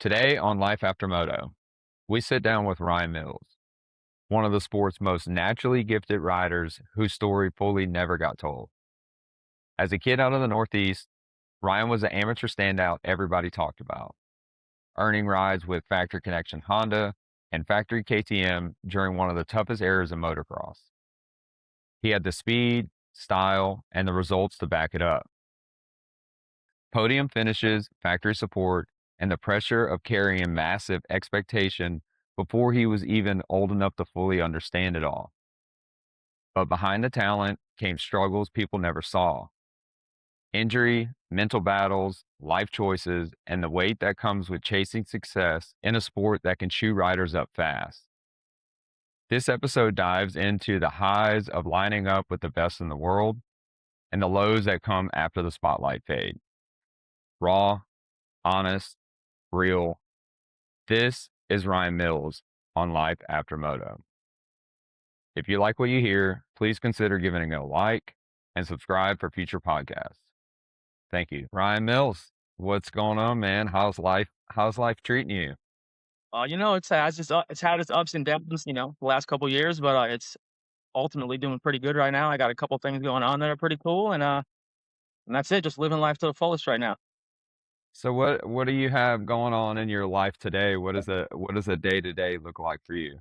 Today on Life After Moto, we sit down with Ryan Mills, one of the sport's most naturally gifted riders whose story fully never got told. As a kid out of the Northeast, Ryan was an amateur standout everybody talked about, earning rides with Factory Connection Honda and Factory KTM during one of the toughest eras of motocross. He had the speed, style, and the results to back it up. Podium finishes, factory support, and the pressure of carrying massive expectation before he was even old enough to fully understand it all. But behind the talent came struggles people never saw: injury, mental battles, life choices, and the weight that comes with chasing success in a sport that can chew riders up fast. This episode dives into the highs of lining up with the best in the world and the lows that come after the spotlight fade. Raw, honest, real. This is Ryan Mills on Life After Moto. If you like what you hear, please consider giving it a like and subscribe for future podcasts. Thank you. Ryan Mills, what's going on, man? How's life treating you? It's had its ups and downs, the last couple years, but it's ultimately doing pretty good right now. I got a couple things going on that are pretty cool, and that's it. Just living life to the fullest right now. So what do you have going on in your life today? What does a day-to-day look like for you?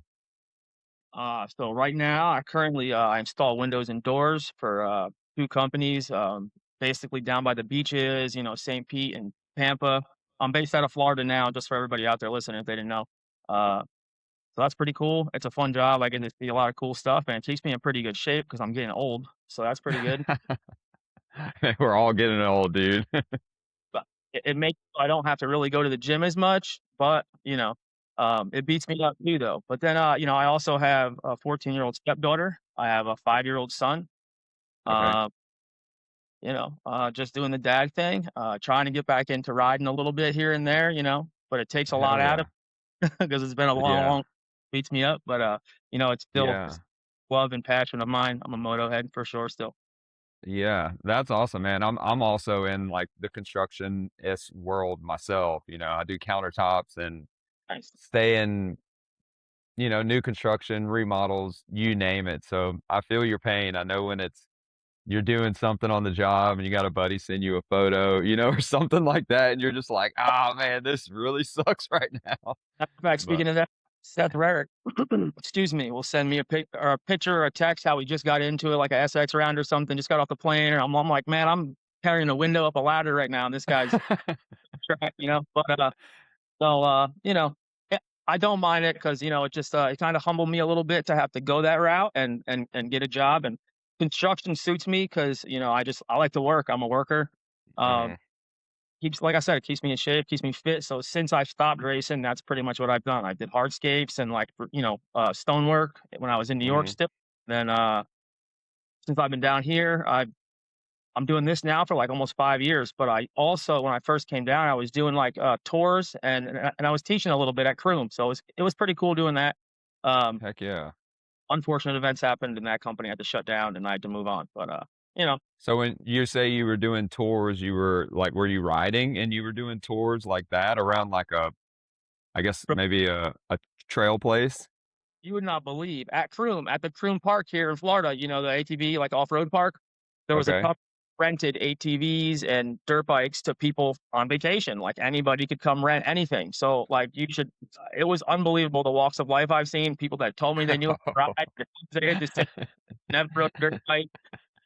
So right now, I install windows and doors for two companies, basically down by the beaches, St. Pete and Pampa. I'm based out of Florida now, just for everybody out there listening if they didn't know. Uh, so that's pretty cool. It's a fun job. I get to see a lot of cool stuff, and it keeps me in pretty good shape because I'm getting old. So that's pretty good. We're all getting old, dude. But it makes I don't have to really go to the gym as much, but, it beats me up too, though. But then, I also have a 14-year-old stepdaughter. I have a 5-year-old son. Okay. Uh, just doing the dad thing, trying to get back into riding a little bit here and there, but it takes a lot Hell out of yeah. because it's been a long, Yeah. long beats me up, but, it's still Yeah. love and passion of mine. I'm a moto head for sure still. Yeah, that's awesome, man. I'm also in like the construction is world myself. I do countertops and Nice. stay in, new construction, remodels, you name it. So I feel your pain. I know when you're doing something on the job and you got a buddy send you a photo, or something like that, and you're just like, oh man, this really sucks right now. Matter of fact, But speaking of that, Seth Rarick, excuse me, will send me a picture or a text how he just got into it, like a SX round or something, just got off the plane, and I'm like, "Man, I'm carrying a window up a ladder right now, and this guy's trying," But, eh, I don't mind it because it kinda humbled me a little bit to have to go that route and get a job, and construction suits me because I like to work, I'm a worker. Um Mhm. Keeps like I said, it keeps me in shape, keeps me fit, so since I've stopped racing, that's pretty much what I've done. I did hardscapes and, like, stonework when I was in New York Mhm. still. Then, since I've been down here, I'm doing this now for, like, almost 5 years, but I also when I first came down, I was doing, like, tours and I was teaching a little bit at Croom, so it was pretty cool doing that. Um, Heck yeah. Unfortunate events happened, and that company had to shut down, and I had to move on, but, you know So when you say you were doing tours, were you riding and you were doing tours like that around like I guess maybe a trail place? You would not believe at the Croom Park here in Florida, the ATV, like, off-road park, there was a Okay. couple rented ATVs and dirt bikes to people on vacation, like, anybody could come rent anything, so, like, it was unbelievable the walks of life I've seen, people that told me they knew how to ride, they had this thing, never rode a dirt bike.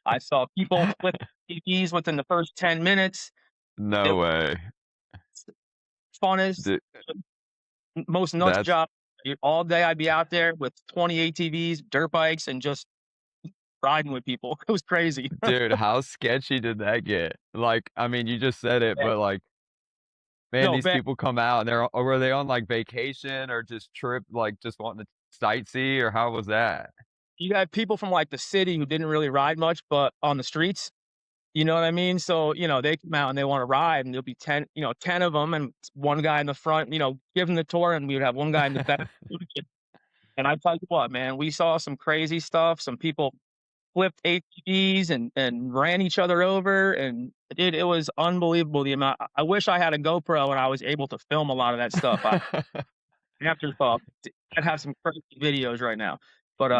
I saw people flip ATVs within the first 10 minutes. It No way. was funnest, Dude, most nuts that's job. All day I'd be out there with 20 ATVs, dirt bikes, and just riding with people. It was crazy. dude, how sketchy did that get? Like, I mean, you just said it, Bad. but like, man, No, these bad. people come out and or were they on like vacation or just trip, like just wanting to sightsee, or how was that? You had people from, like, the city who didn't really ride much, but on the streets, you know what I mean? So, they come out and they wanna ride, and there'll be 10 of them, and one guy in the front, giving the tour, and we would have one guy in the back. And I tell you what, man, we saw some crazy stuff, some people flipped ATVs and ran each other over, and it was unbelievable the amount. I wish I had a GoPro and I was able to film a lot of that stuff. I afterthought, I'd have some crazy videos right now. But,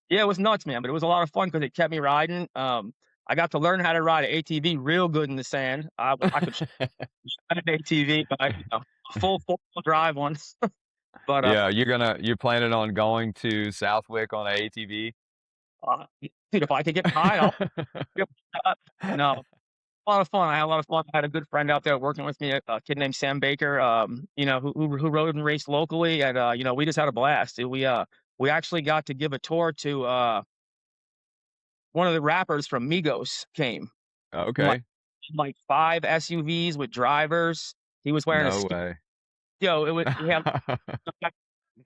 yeah, it was nuts, man, but it was a lot of fun because it kept me riding. I got to learn how to ride an ATV real good in the sand. I could ride an ATV, but a full four-wheel drive one. But, Yeah, you're planning on going to Southwick on a ATV? dude, if I could get behind, I'll yep, no, a lot of fun. I had a lot of fun. I had a good friend out there working with me, a kid named Sam Baker, who rode and raced locally, and, we just had a blast. We actually got to give a tour to, one of the rappers from Migos came, like Okay. like 5 SUVs with drivers. He was wearing a No ski way. yo, it was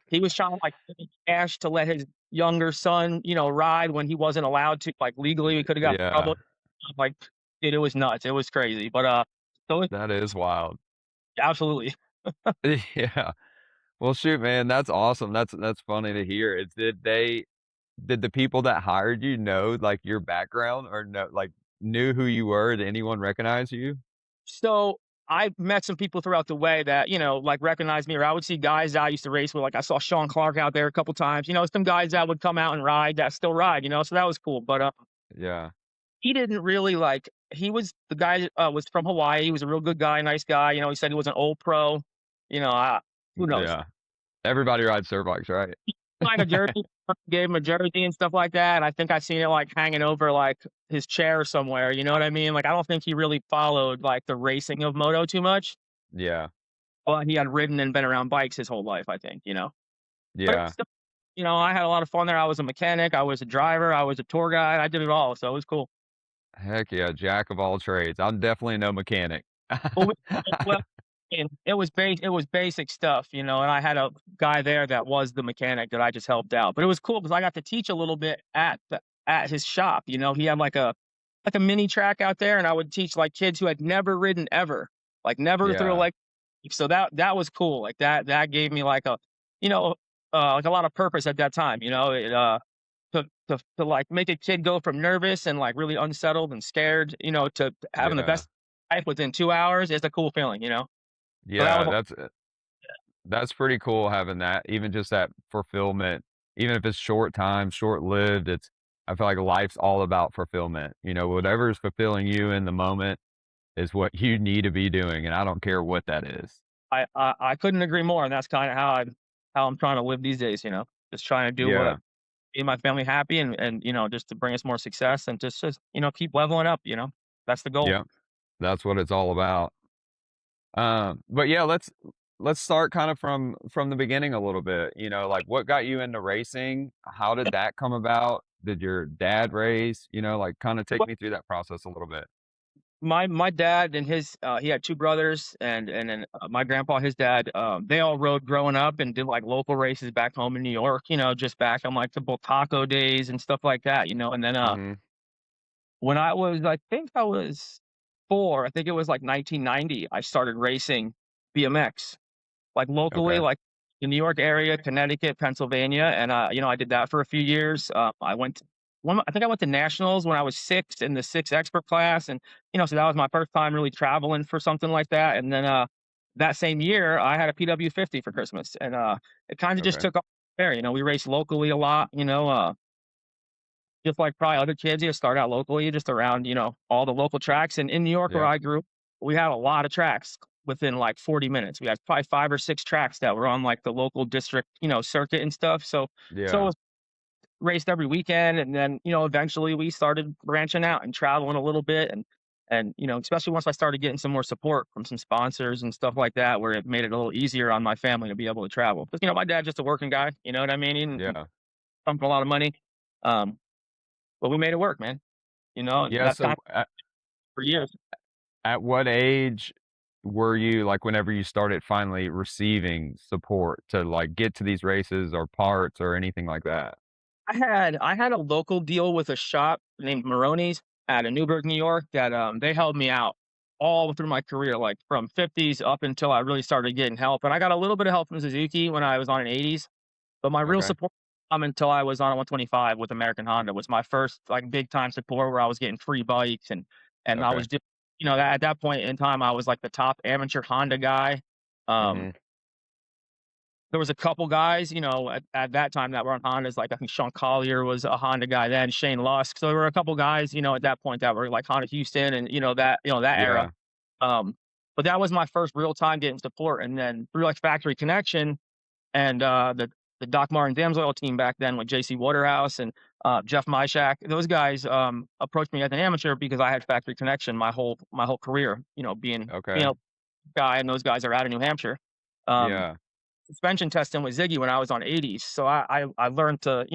he was trying to, like, get cash to let his younger son, ride when he wasn't allowed to, like, legally, we coulda got in Yeah, trouble. Like, dude, it was nuts, it was crazy, but, so it that is wild. absolutely. Yeah. Well, shoot, man, that's awesome. That's funny to hear. Did the people that hired you know, like, your background or knew who you were? Did anyone recognize you? So, I met some people throughout the way that, like, recognized me, or I would see guys that I used to race with, like, I saw Sean Clark out there a couple times, some guys that would come out and ride that still ride, so that was cool, but, Yeah. he didn't really, like he was the guy that, was from Hawaii, he was a real good guy, nice guy, he said he was an old pro, who knows? Yeah. Everybody rides dirt bikes, right? Signed a jersey, gave him a jersey and stuff like that, and I think I seen it, like, hanging over, like, his chair somewhere, you know what I mean? Like, I don't think he really followed, like, the racing of moto too much, Yeah. but he had ridden and been around bikes his whole life, I think. But it's Yeah. still I had a lot of fun there, I was a mechanic, I was a driver, I was a tour guide, I did it all, so it was cool. Heck yeah, jack of all trades. I'm definitely no mechanic. Well, we well, and it was basic stuff, and I had a guy there that was the mechanic that I just helped out, but it was cool because I got to teach a little bit at his shop, he had like a mini track out there, and I would teach, like, kids who had never ridden ever, like, never through, Yeah. like so that was cool, like, that gave me, like, you know, like, a lot of purpose at that time, it, like, make a kid go from nervous and, like, really unsettled and scared, to having the Yeah. best life within 2 hours is a cool feeling. So that was Yeah, that's pretty cool having that, even just that fulfillment, even if it's short time, short-lived, I feel like life's all about fulfillment, whatever is fulfilling you in the moment is what you need to be doing, and I don't care what that is. I couldn't agree more, and that's kinda how I'm trying to live these days. Just trying to do what Yeah, made my family happy and just to bring us more success and just keep leveling up. That's the goal. yeah, that's what it's all about. But yeah, let's start kind of from the beginning a little bit, like, what got you into racing? How did that come about? Did your dad race? Like, kinda take me through that process a little bit. My dad and he had 2 brothers and then, my grandpa, his dad, they all rode growing up and did, like, local races back home in New York, just back on, like, the Taco days and stuff like that, and then, Mhm. when I think I was 4, I think it was, like, 1990, I started racing BMX, like, locally, Okay, like, the New York area, Connecticut, Pennsylvania, and, I did that for a few years, I think I went to nationals when I was 6 in the 6 expert class, and, so that was my first time really traveling for something like that, and then, that same year, I had a PW50 for Christmas, and, it kinda just okay. took off there, we raced locally a lot, just like probably other kids, you start out locally, just around, all the local tracks, and in New York where Yeah, I grew up, we had a lot of tracks within, like, 40 minutes. We had probably 5 or 6 tracks that were on, like, the local district, circuit and stuff, so it yeah, was raced every weekend, and then, eventually we started branching out and traveling a little bit, and especially once I started getting some more support from some sponsors and stuff like that, where it made it a little easier on my family to be able to travel. Because my dad's just a working guy, you know what I mean? He didn't yeah. come from a lot of money, um, but we made it work, man, and Yeah, that's kind so of for years. at what age were you, like, whenever you started finally receiving support to, like, get to these races or parts or anything like that? I had a local deal with a shop named Maroney's out of Newburgh, New York, that, they held me out all through my career, like, from 50s up until I really started getting help, and I got a little bit of help from Suzuki when I was on an 80s, but my real Okay, support until I was on a 125 with American Honda was my first, like, big time support where I was getting free bikes and I Okay. was just at that point in time, I was, like, the top amateur Honda guy. Um, Mhm. there was a couple guys, at that time that were on Hondas, like, I think Sean Collier was a Honda guy then, Shane Lusk. So there were a couple guys, at that point that were, like, Honda Houston and, that era. Yeah. Um, but that was my first real time getting support, and then through, like, Factory Connection and, the Doc Martin Damsoil team back then with JC Waterhouse and, Jeff Myshak, those guys, approached me as an amateur because I had Factory Connection my whole career, being Okay. a guy, and those guys are out of New Hampshire. Um, Yeah. suspension testing with Ziggy when I was on 80s, so I learned to,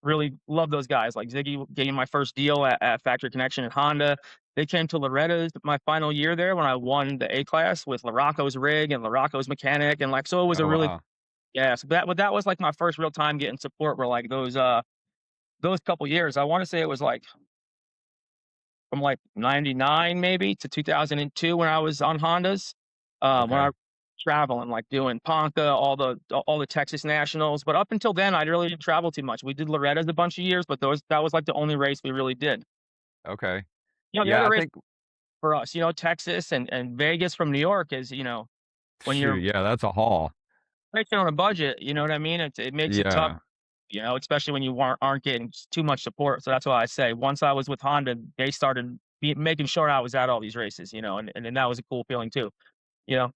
really love those guys. Like, Ziggy gave me my first deal at Factory Connection at Honda. They came to Loretta's my final year there when I won the A class with Larocco's rig and Larocco's mechanic, and, like, so it was a Oh, really wow. yeah, so that was, like, my first real time getting support were, like, those couple years. I wanna say it was, like, from, like, '99 maybe to 2002 when I was on Hondas, when I Okay. traveling, like, doing Ponca, all the Texas Nationals, but up until then, I really didn't travel too much. We did Loretta's a bunch of years, but those that was, like, the only race we really did. Okay. The Yeah, other I race think for us, Texas and Vegas from New York is, when shoot, you're yeah, that's a haul. racing on a budget, you know what I mean? It makes it tough. Yeah. Especially when you aren't getting too much support. So that's why I say once I was with Honda, they started making sure I was at all these races, and then that was a cool feeling too. You know,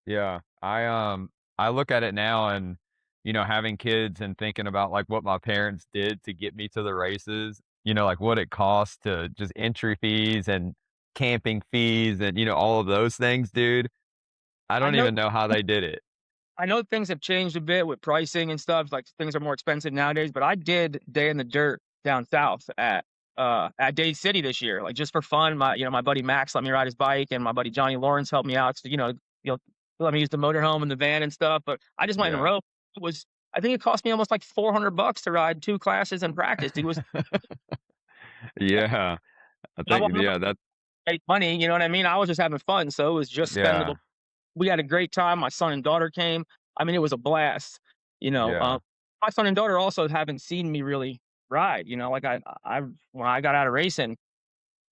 Yeah. I look at it now and, having kids and thinking about, like, what my parents did to get me to the races, like, what it costs to just entry fees and camping fees and, all of those things, dude. I I don't know even know how they did it. I know things have changed a bit with pricing and stuff. Like things are more expensive nowadays, but I did Day in the Dirt down south at Dade City this year, like just for fun. My buddy Max let me ride his bike, and my buddy Johnny Lawrence helped me out. So, let me use the motorhome and the van and stuff. But I just went and Yeah. rode. It was I think it cost me almost like $400 to ride two classes and practice. It was Yeah. I I think, wasn't yeah, that make money, you know what I mean? I was just having fun, so it was just spendable. yeah. We had a great time. My son and daughter came. I mean, it was a blast. You know, Yeah. my son and daughter also haven't seen me really ride. Like I when I got out of racing,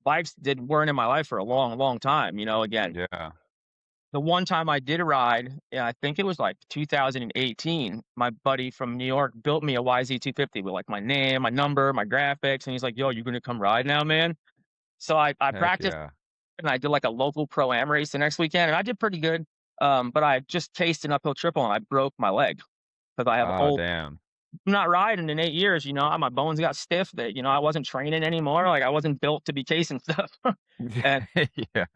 bikes did weren't in my life for a long, long time. Again, Yeah. the one time I did a ride, yeah, I think it was like 2018. My buddy from New York built me a YZ250 with like my name, my number, my graphics, and he's like, "Yo, you're gonna come ride now, man." So I Heck practiced yeah. and I did like a local pro-am race the next weekend, and I did pretty good. But I just cased an uphill triple and I broke my leg because I have Oh, old damn. I'm not riding in 8 years, my bones got stiff that, I wasn't training anymore, like, I wasn't built to be casing stuff. And Yeah.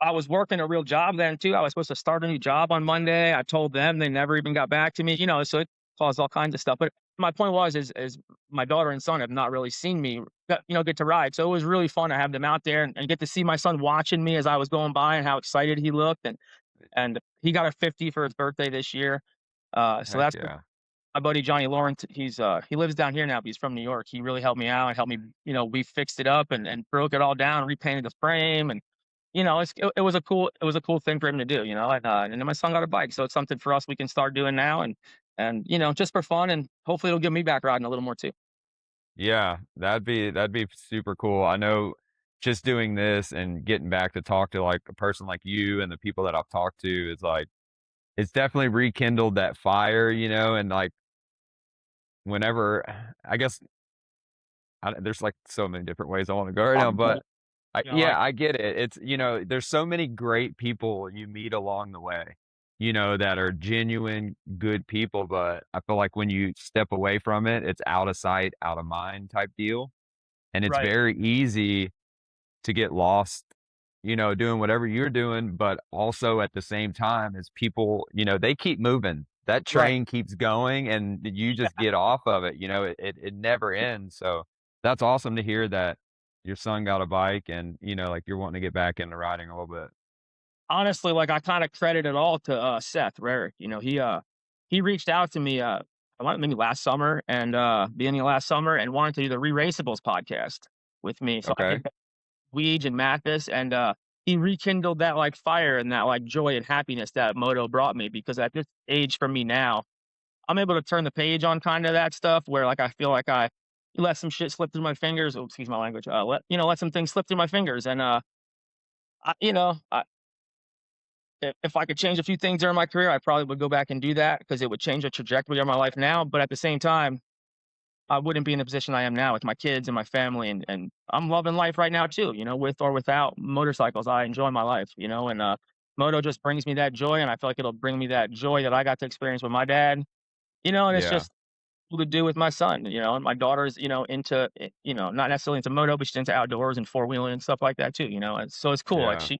I was working a real job then too. I was supposed to start a new job on Monday. I told them, they never even got back to me, so it caused all kinds of stuff. But my point was is my daughter and son have not really seen me get to ride. So it was really fun to have them out there and get to see my son watching me as I was going by and how excited he looked. And he got a 50 for his birthday this year. So Heck that's yeah. my buddy Johnny Lawrence. He lives down here now, but he's from New York. He really helped me out and helped me, we fixed it up and broke it all down, repainted the frame, and it was a cool thing for him to do, and then my son got a bike, so it's something for us we can start doing now, and just for fun, and hopefully it'll get me back riding a little more too. Yeah, that'd be super cool. I know just doing this and getting back to talk to, like, a person like you and the people that I've talked to is, like it's definitely rekindled that fire, and, like, whenever I guess there's, like, so many different ways I wanna go right now, but I I get it. It's there's so many great people you meet along the way, that are genuine good people, but I feel like when you step away from it, it's out of sight, out of mind type deal, and it's right, very easy to get lost, doing whatever you're doing, but also at the same time as people, they keep moving. That right. train keeps going and you just get off of it, it never ends. So that's awesome to hear that your son got a bike and, like you're wanting to get back into riding a little bit. Honestly, like, I kinda credit it all to, Seth Rarick. He reached out to me, I want maybe last summer and, beginning of last summer, and wanted to do the Re-Raceables podcast with me, so I Okay. could Weege and Mathis, and, he rekindled that, like, fire and that, like, joy and happiness that moto brought me, because at this age for me now, I'm able to turn the page on kinda that stuff where, like, I feel like I let some shit slip through my fingers. Oh, excuse my language. Let some things slip through my fingers, and, if I could change a few things during my career, I probably would go back and do that because it would change the trajectory of my life now, but at the same time, I wouldn't be in the position I am now with my kids and my family, and I'm loving life right now too, with or without motorcycles. I enjoy my life, and moto just brings me that joy, and I feel like it'll bring me that joy that I got to experience with my dad, and it's Yeah. just cool to do with my son, and my daughter's, into, not necessarily into moto, but she's into outdoors and four wheeling and stuff like that too, and so it's cool. Like Yeah.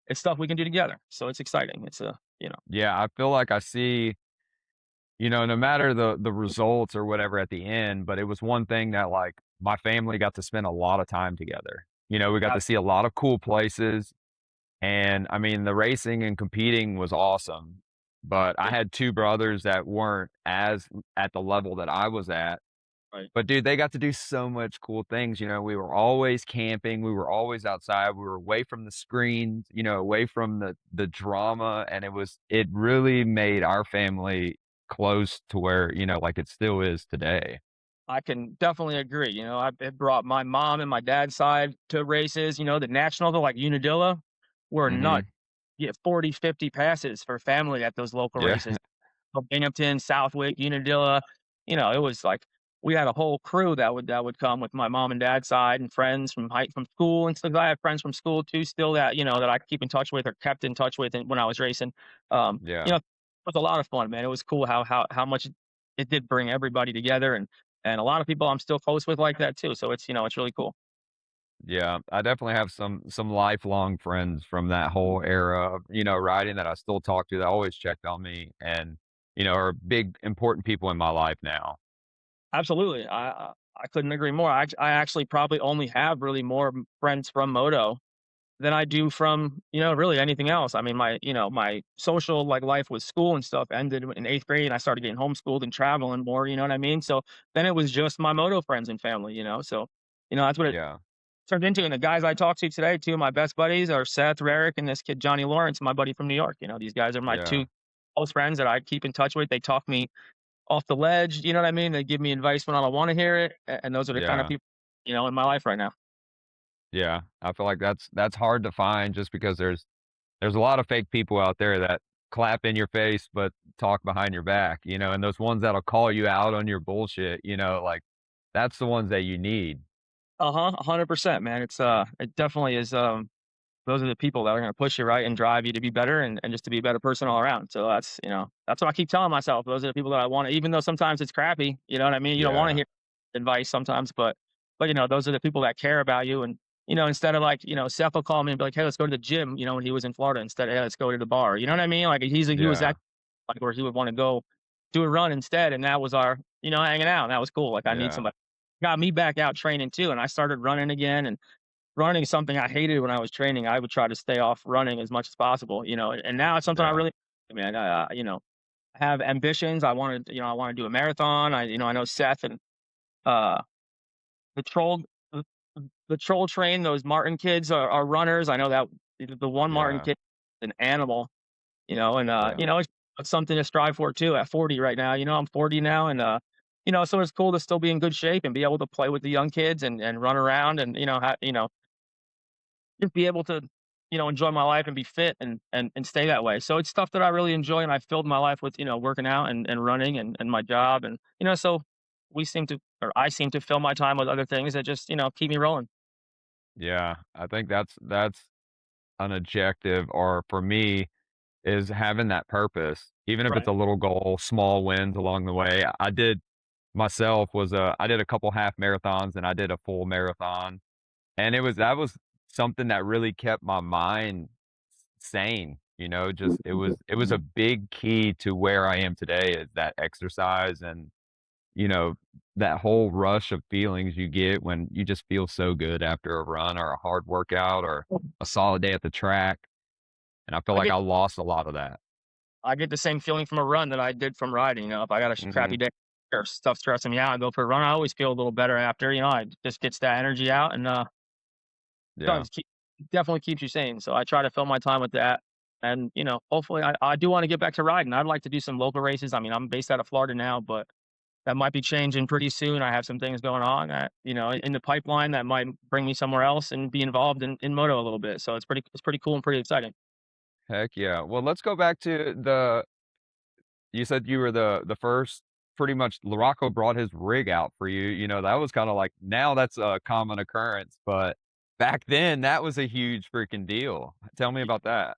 it's stuff we can do together. So it's exciting. Yeah, I feel like I see, no matter the results or whatever at the end, but it was one thing that, like, my family got to spend a lot of time together. We got I, to see a lot of cool places, and, I mean, the racing and competing was awesome, but I yeah, had 2 brothers that weren't as at the level that I was at. right. But dude, they got to do so much cool things, we were always camping, we were always outside, we were away from the screens, away from the drama, and it really made our family close to where, like it still is today. I can definitely agree. It brought my mom and my dad's side to races. The nationals are like Unadilla were nuts. Mhm. You get 40, 50 passes for family at those local Yeah. races. Binghamton, Southwick, Unadilla. It was like we had a whole crew that would come with my mom and dad's side and friends from school and stuff. I have friends from school too, still that I keep in touch with or kept in touch with when I was racing. Yeah. It was a lot of fun, man. It was cool how much it did bring everybody together and a lot of people I'm still close with like that too. So it's really cool. Yeah. I definitely have some lifelong friends from that whole era of, riding that I still talk to that always checked on me and, are big important people in my life now. Absolutely. I couldn't agree more. I actually probably only have really more friends from moto than I do from, really anything else. I mean, my social, like, life with school and stuff ended in 8th grade, and I started getting homeschooled and traveling more, you know what I mean? So, then it was just my moto friends and family, so, that's what it Yeah. turned into, and the guys I talk to today, 2 of my best buddies are Seth Rarick and this kid, Johnny Lawrence, my buddy from New York. These guys are my 2 Yeah. close friends that I keep in touch with. They talk me off the ledge, you know what I mean? They give me advice when I don't wanna hear it, and those are the kind of Yeah. people, in my life right now. Yeah. I feel like that's hard to find just because there's a lot of fake people out there that clap in your face, but talk behind your back, and those ones that'll call you out on your bullshit, like, that's the ones that you need. Uh-huh, 100%, man. It definitely is, those are the people that are gonna push you, right, and drive you to be better and just to be a better person all around. So that's what I keep telling myself. Those are the people that I wanna, even though sometimes it's crappy, you know what I mean? You don't wanna Yeah. hear advice sometimes, but those are the people that care about you and, instead of like, Seth will call me and be like, "Hey, let's go to the gym," when he was in Florida instead of, "Hey, let's go to the bar." You know what I mean? Like, he was Yeah. that, like, where he would wanna go do a run instead, and that was our, hanging out, and that was cool. Like, I need Yeah. somebody got me back out training too, and I started running again, and running is something I hated when I was training. I would try to stay off running as much as possible, and now it's something I Yeah. really, man, have ambitions. I wanna do a marathon. I know Seth and, uh, the troll the the troll train, those Martin kids are runners. I know that the one Martin Yeah. kid is an animal, and, Yeah. it's something to strive for too at 40 right now. I'm 40 now, and, so it's cool to still be in good shape and be able to play with the young kids and run around and, just be able to, enjoy my life and be fit and stay that way. So it's stuff that I really enjoy, and I filled my life with, working out and running and my job, and so I seem to fill my time with other things that just keep me rolling. Yeah. I think that's an objective, or for me, is having that purpose, even if it's Right. a little goal, small wins along the way. I did myself was I did a couple half marathons and I did a full marathon. And that was something that really kept my mind sane, just it was a big key to where I am today is that exercise and, you know, that whole rush of feelings you get when you just feel so good after a run or a hard workout or a solid day at the track. And I feel I like get I lost a lot of that. I get the same feeling from a run that I did from riding. If I got a crappy Mhm. day or stuff stressing me out, I go for a run. I always feel a little better after. It just gets that energy out and Yeah. does keep definitely keeps you sane. So I try to fill my time with that. And, hopefully I do wanna get back to riding. I'd like to do some local races. I mean, I'm based out of Florida now, but that might be changing pretty soon. I have some things going on that, in the pipeline that might bring me somewhere else and be involved in moto a little bit. So it's pretty cool and pretty exciting. Heck yeah. Well, let's go back to the you said you were the first pretty much Larocco brought his rig out for you, that was kinda like now that's a common occurrence, but back then, that was a huge freaking deal. Tell me about that.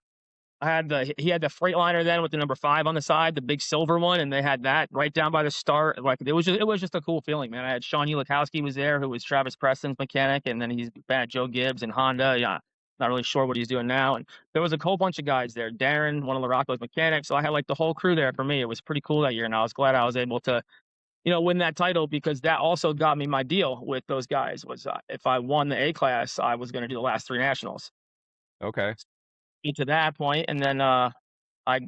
I had he had the Freightliner then with the number 5 on the side, the big silver one, and they had that right down by the start. Like, it was just a cool feeling, man. I had Sean Ulikowski was there, who was Travis Preston's mechanic, and then he's been Joe Gibbs and Honda. Yeah, not really sure what he's doing now. And there was a whole bunch of guys there. Darren, one of LaRocco's mechanics. So I had like the whole crew there for me. It was pretty cool that year, and I was glad I was able to, win that title because that also got me my deal with those guys. Was if I won the A class, I was going to do the last 3 nationals. Okay. Me to that point, and then I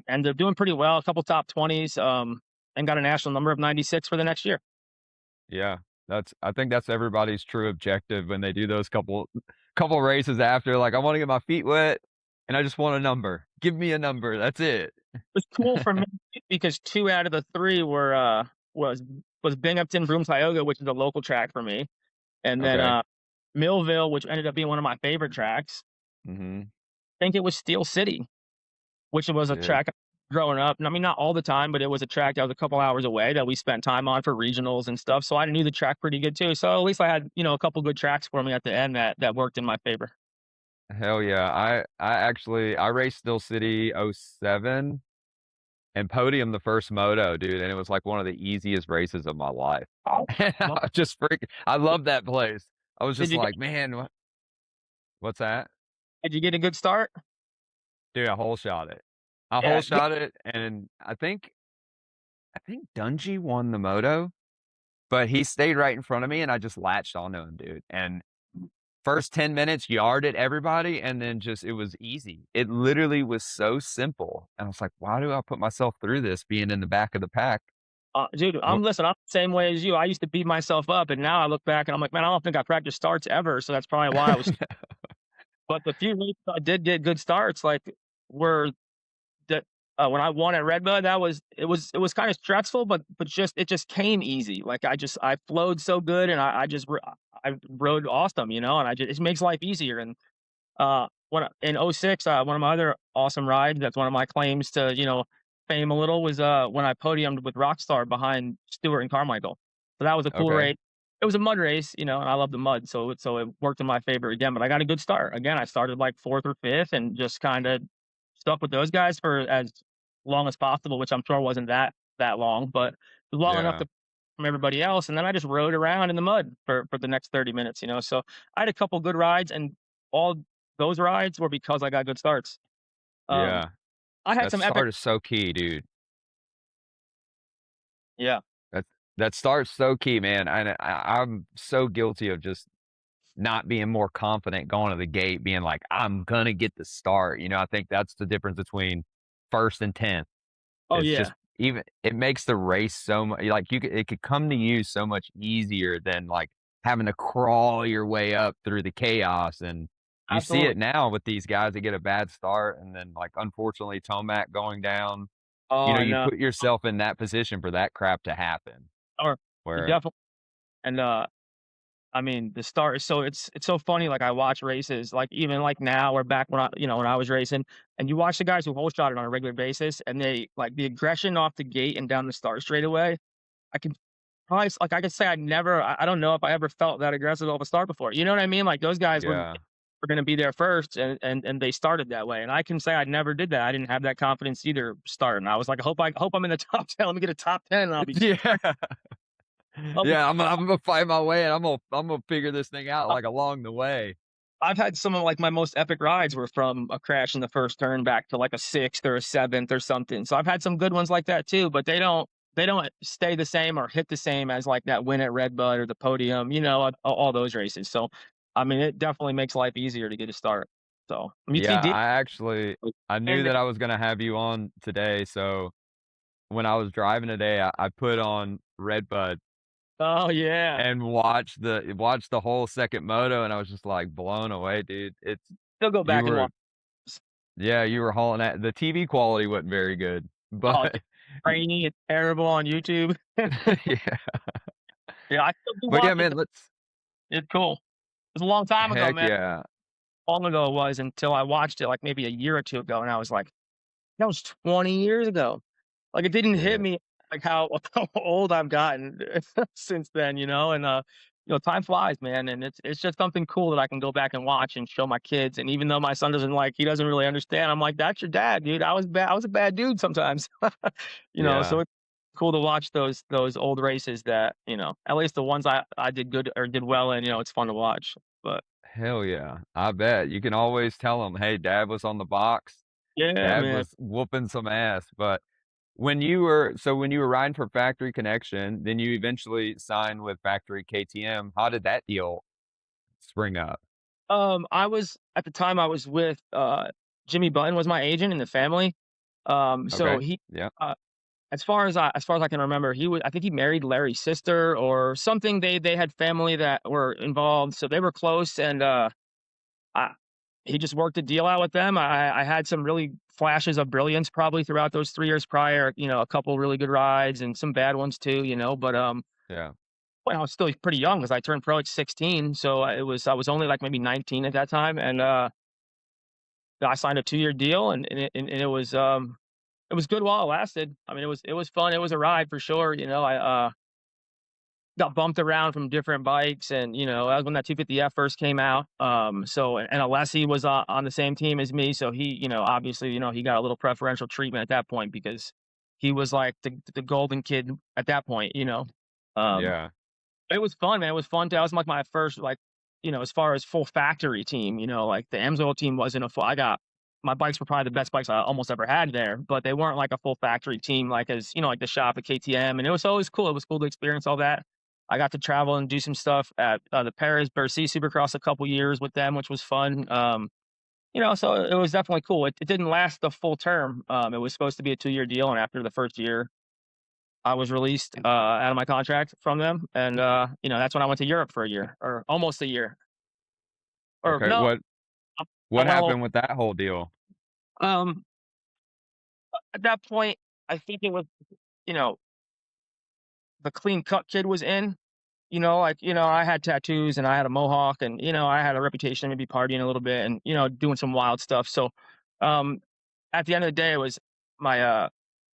ended up doing pretty well, a couple top 20s, and got a national number of 96 for the next year. Yeah. I think that's everybody's true objective when they do those couple races after, like, "I wanna get my feet wet, and I just want a number. Give me a number. That's it." It was cool for me because 2 out of the 3 were, was was Binghamton, Broome, Tioga, which is a local track for me, and then, Okay. Millville, which ended up being one of my favorite tracks. Mhm. I think it was Steel City, which was a Sick. track growing up, and I mean, not all the time, but it was a track that was a couple hours away that we spent time on for regionals and stuff, so I knew the track pretty good too, so at least I had, a couple good tracks for me at the end that worked in my favor. Hell yeah. I raced Steel City '07 and podiumed the first moto, dude, and it was, like, one of the easiest races of my life. Oh, And well, I just freaking I love that place. I was did just you get like, "Man, what's that?" did you get a good start? Dude, I hole shot it. I hole Yeah, shot it, and I think Dungey won the moto, but he stayed right in front of me, and I just latched onto him, dude, and first 10 minutes yarded everybody, and then just it was easy. It literally was so simple, and I was like, "Why do I put myself through this being in the back of the pack?" Dude, Wha I'm the same way as you. I used to beat myself up, and now I look back and I'm like, "Man, I don't think I practiced starts ever," so that's probably why I was but the few races I did get good starts, like, were that when I won at Redbud, it was kinda stressful, but it just came easy. Like, I flowed so good, and I rode awesome, and it makes life easier, and when in '06, one of my other awesome rides, that's one of my claims to, fame a little was, when I podiumed with Rockstar behind Stewart and Carmichael. So that was a cool Okay. race. It was a mud race, and I love the mud, so it worked in my favor again, but I got a good start. Again, I started, like, 4th or 5th and just kinda stuck with those guys for as long as possible, which I'm sure wasn't that long, but it was long enough Yeah. to from everybody else, and then I just rode around in the mud for the next 30 minutes, so I had a couple good rides, and all those rides were because I got good starts. Um, Yeah. I had That some epic. start is so key, dude. Yeah. That that start's so key, man, and I'm so guilty of just not being more confident going to the gate, being like, "I'm gonna get the start," I think that's the difference between 1st and 10th. Oh, It's just yeah. even it makes the race so much like, it could come to you so much easier than, like, having to crawl your way up through the chaos, and you see Absolutely. it now with these guys that get a bad start and then, like, unfortunately, Tomac going down. Oh, I You know. put yourself in that position for that crap to happen Or you where definitely and, I mean, the start is it's so funny, like, I watch races, like, even, like, now or back when I was racing, and you watch the guys who hole shot it on a regular basis, and they like, the aggression off the gate and down the start straightaway, I can I could say I don't know if I ever felt that aggressive off a start before, you know what I mean? Like, those guys yeah. were gonna be there first, and they started that way, and I can say I never did that. I didn't have that confidence either starting. I was like, I hope I'm in the top 10. Let me get a top 10, and Yeah. I'll be Yeah, I'm gonna find my way, and I'm gonna figure this thing out, like, along the way. I've had some of, like, my most epic rides were from a crash in the first turn back to, like, a 6th or a 7th or something. So I've had some good ones like that too, but they don't stay the same or hit the same as, like, that win at Redbud or the podium, all those races. So, I mean, it definitely makes life easier to get a start. So, you see Yeah, D I knew that I was gonna have you on today, so when I was driving today, I put on Redbud Oh, yeah. and watched the whole second moto, and I was just, like, blown away, dude. Still go You back and were watch. Yeah, you were hauling at the TV quality wasn't very good, Oh, it's but grainy, it's terrible on YouTube. yeah. Yeah, I still do But yeah, watch it man, though. let's It's cool. It was a long time ago, heck man. yeah. Long ago it was until I watched it, like, maybe a year or 2 ago, and I was like, "That was 20 years ago." Like, it didn't hit Yeah. me, like, how how old I've gotten since then, and, time flies, man, and it's just something cool that I can go back and watch and show my kids, and even though my son he doesn't really understand, I'm like, "That's your dad, dude. I was a bad dude sometimes." So Yeah. it's cool to watch those old races that, at least the ones I did good or did well in, it's fun to watch, but Hell yeah. I bet. You can always tell them, "Hey, dad was on the box. yeah, Dad man. was whooping some ass." But when you were riding for Factory Connection, then you eventually signed with Factory KTM, how did that deal spring up? I was at the time I was with, Jimmy Button was my agent in the family. So Okay. he, Yeah. uh, as far as I can remember, I think he married Larry's sister or something. They had family that were involved, so they were close, and I, he just worked a deal out with them. I had some really flashes of brilliance probably throughout those 3 years prior. A couple really good rides and some bad ones too. But Yeah. when I was still pretty young because I turned pro at 16, so I was only like maybe 19 at that time, and I signed a 2-year deal, and it was good while it lasted. I mean, it was fun. It was a ride for sure. I got bumped around from different bikes, and that was when that 250F first came out. And Alessi was on the same team as me, so he, obviously, he got a little preferential treatment at that point because he was like the golden kid at that point. Um, Yeah. it was fun, man. It was fun. That was like my first, like, as far as full factory team. Like the Amsoil team wasn't a full. I got my bikes were probably the best bikes I almost ever had there, but they weren't like a full factory team, like as like the shop at KTM. And it was always cool. It was cool to experience all that. I got to travel and do some stuff at the Paris Bercy Supercross a couple years with them, which was fun. So it was definitely cool. It didn't last the full term. It was supposed to be a 2-year deal, and after the first year, I was released, out of my contract from them, and, that's when I went to Europe for a year, or almost a year, or Okay. no, I What went a little happened with that whole deal? um, at that point, I think it was, you know, the clean cut kid was in, I had tattoos and I had a mohawk and, I had a reputation to maybe partying a little bit and, doing some wild stuff, so, um, at the end of the day, it was my,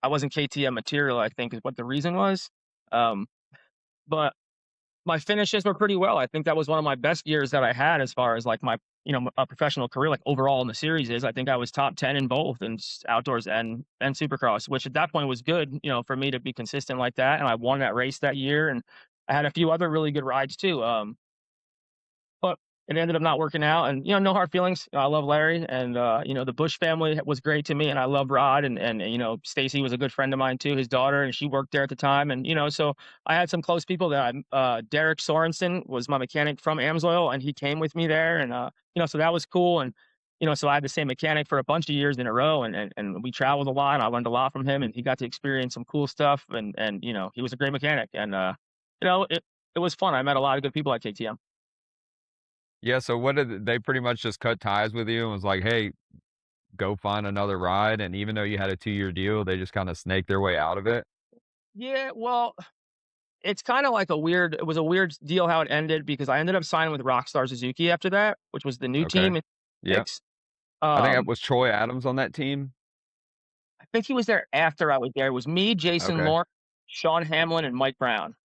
I wasn't KTM material, I think is what the reason was, um, but my finishes were pretty well. I think that was one of my best years that I had as far as like my, professional career, like overall in the series is. I think I was top 10 in both in outdoors and Supercross, which at that point was good, for me to be consistent like that. And I won that race that year, and I had a few other really good rides too. But it ended up not working out, and, no hard feelings. I love Larry, and, the Bush family was great to me, and I love Rod, and, Stacy was a good friend of mine too, his daughter, and she worked there at the time, and, so I had some close people that Derek Sorensen was my mechanic from Amsoil, and he came with me there, and, so that was cool, and, so I had the same mechanic for a bunch of years in a row, and we traveled a lot, and I learned a lot from him, and he got to experience some cool stuff, and, he was a great mechanic, and, it was fun. I met a lot of good people at KTM. Yeah, so what did they pretty much just cut ties with you and was like, "Hey, go find another ride," and even though you had a 2-year deal, they just kinda snaked their way out of it? Yeah, well, it's kinda like it was a weird deal how it ended because I ended up signing with Rockstar Suzuki after that, which was the new Okay. team in Yeah. '6. I think that Um, was Troy Adams on that team? I think he was there after I was there. It was me, Jason Okay. Lawrence, Sean Hamlin, and Mike Brown.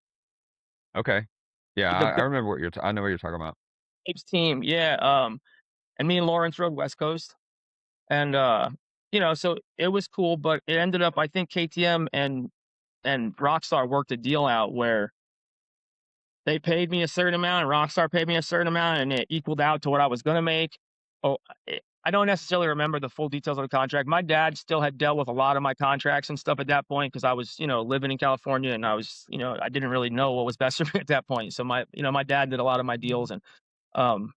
Okay. Yeah, The I big remember I know what you're talking about. team, yeah, and me and Lawrence rode West Coast, and, so it was cool, but it ended up I think KTM and Rockstar worked a deal out where they paid me a certain amount, and Rockstar paid me a certain amount, and it equaled out to what I was gonna make. Oh, I don't necessarily remember the full details of the contract. My dad still had dealt with a lot of my contracts and stuff at that point because I was, living in California, and I was, I didn't really know what was best for me at that point. So my dad did a lot of my deals, and um,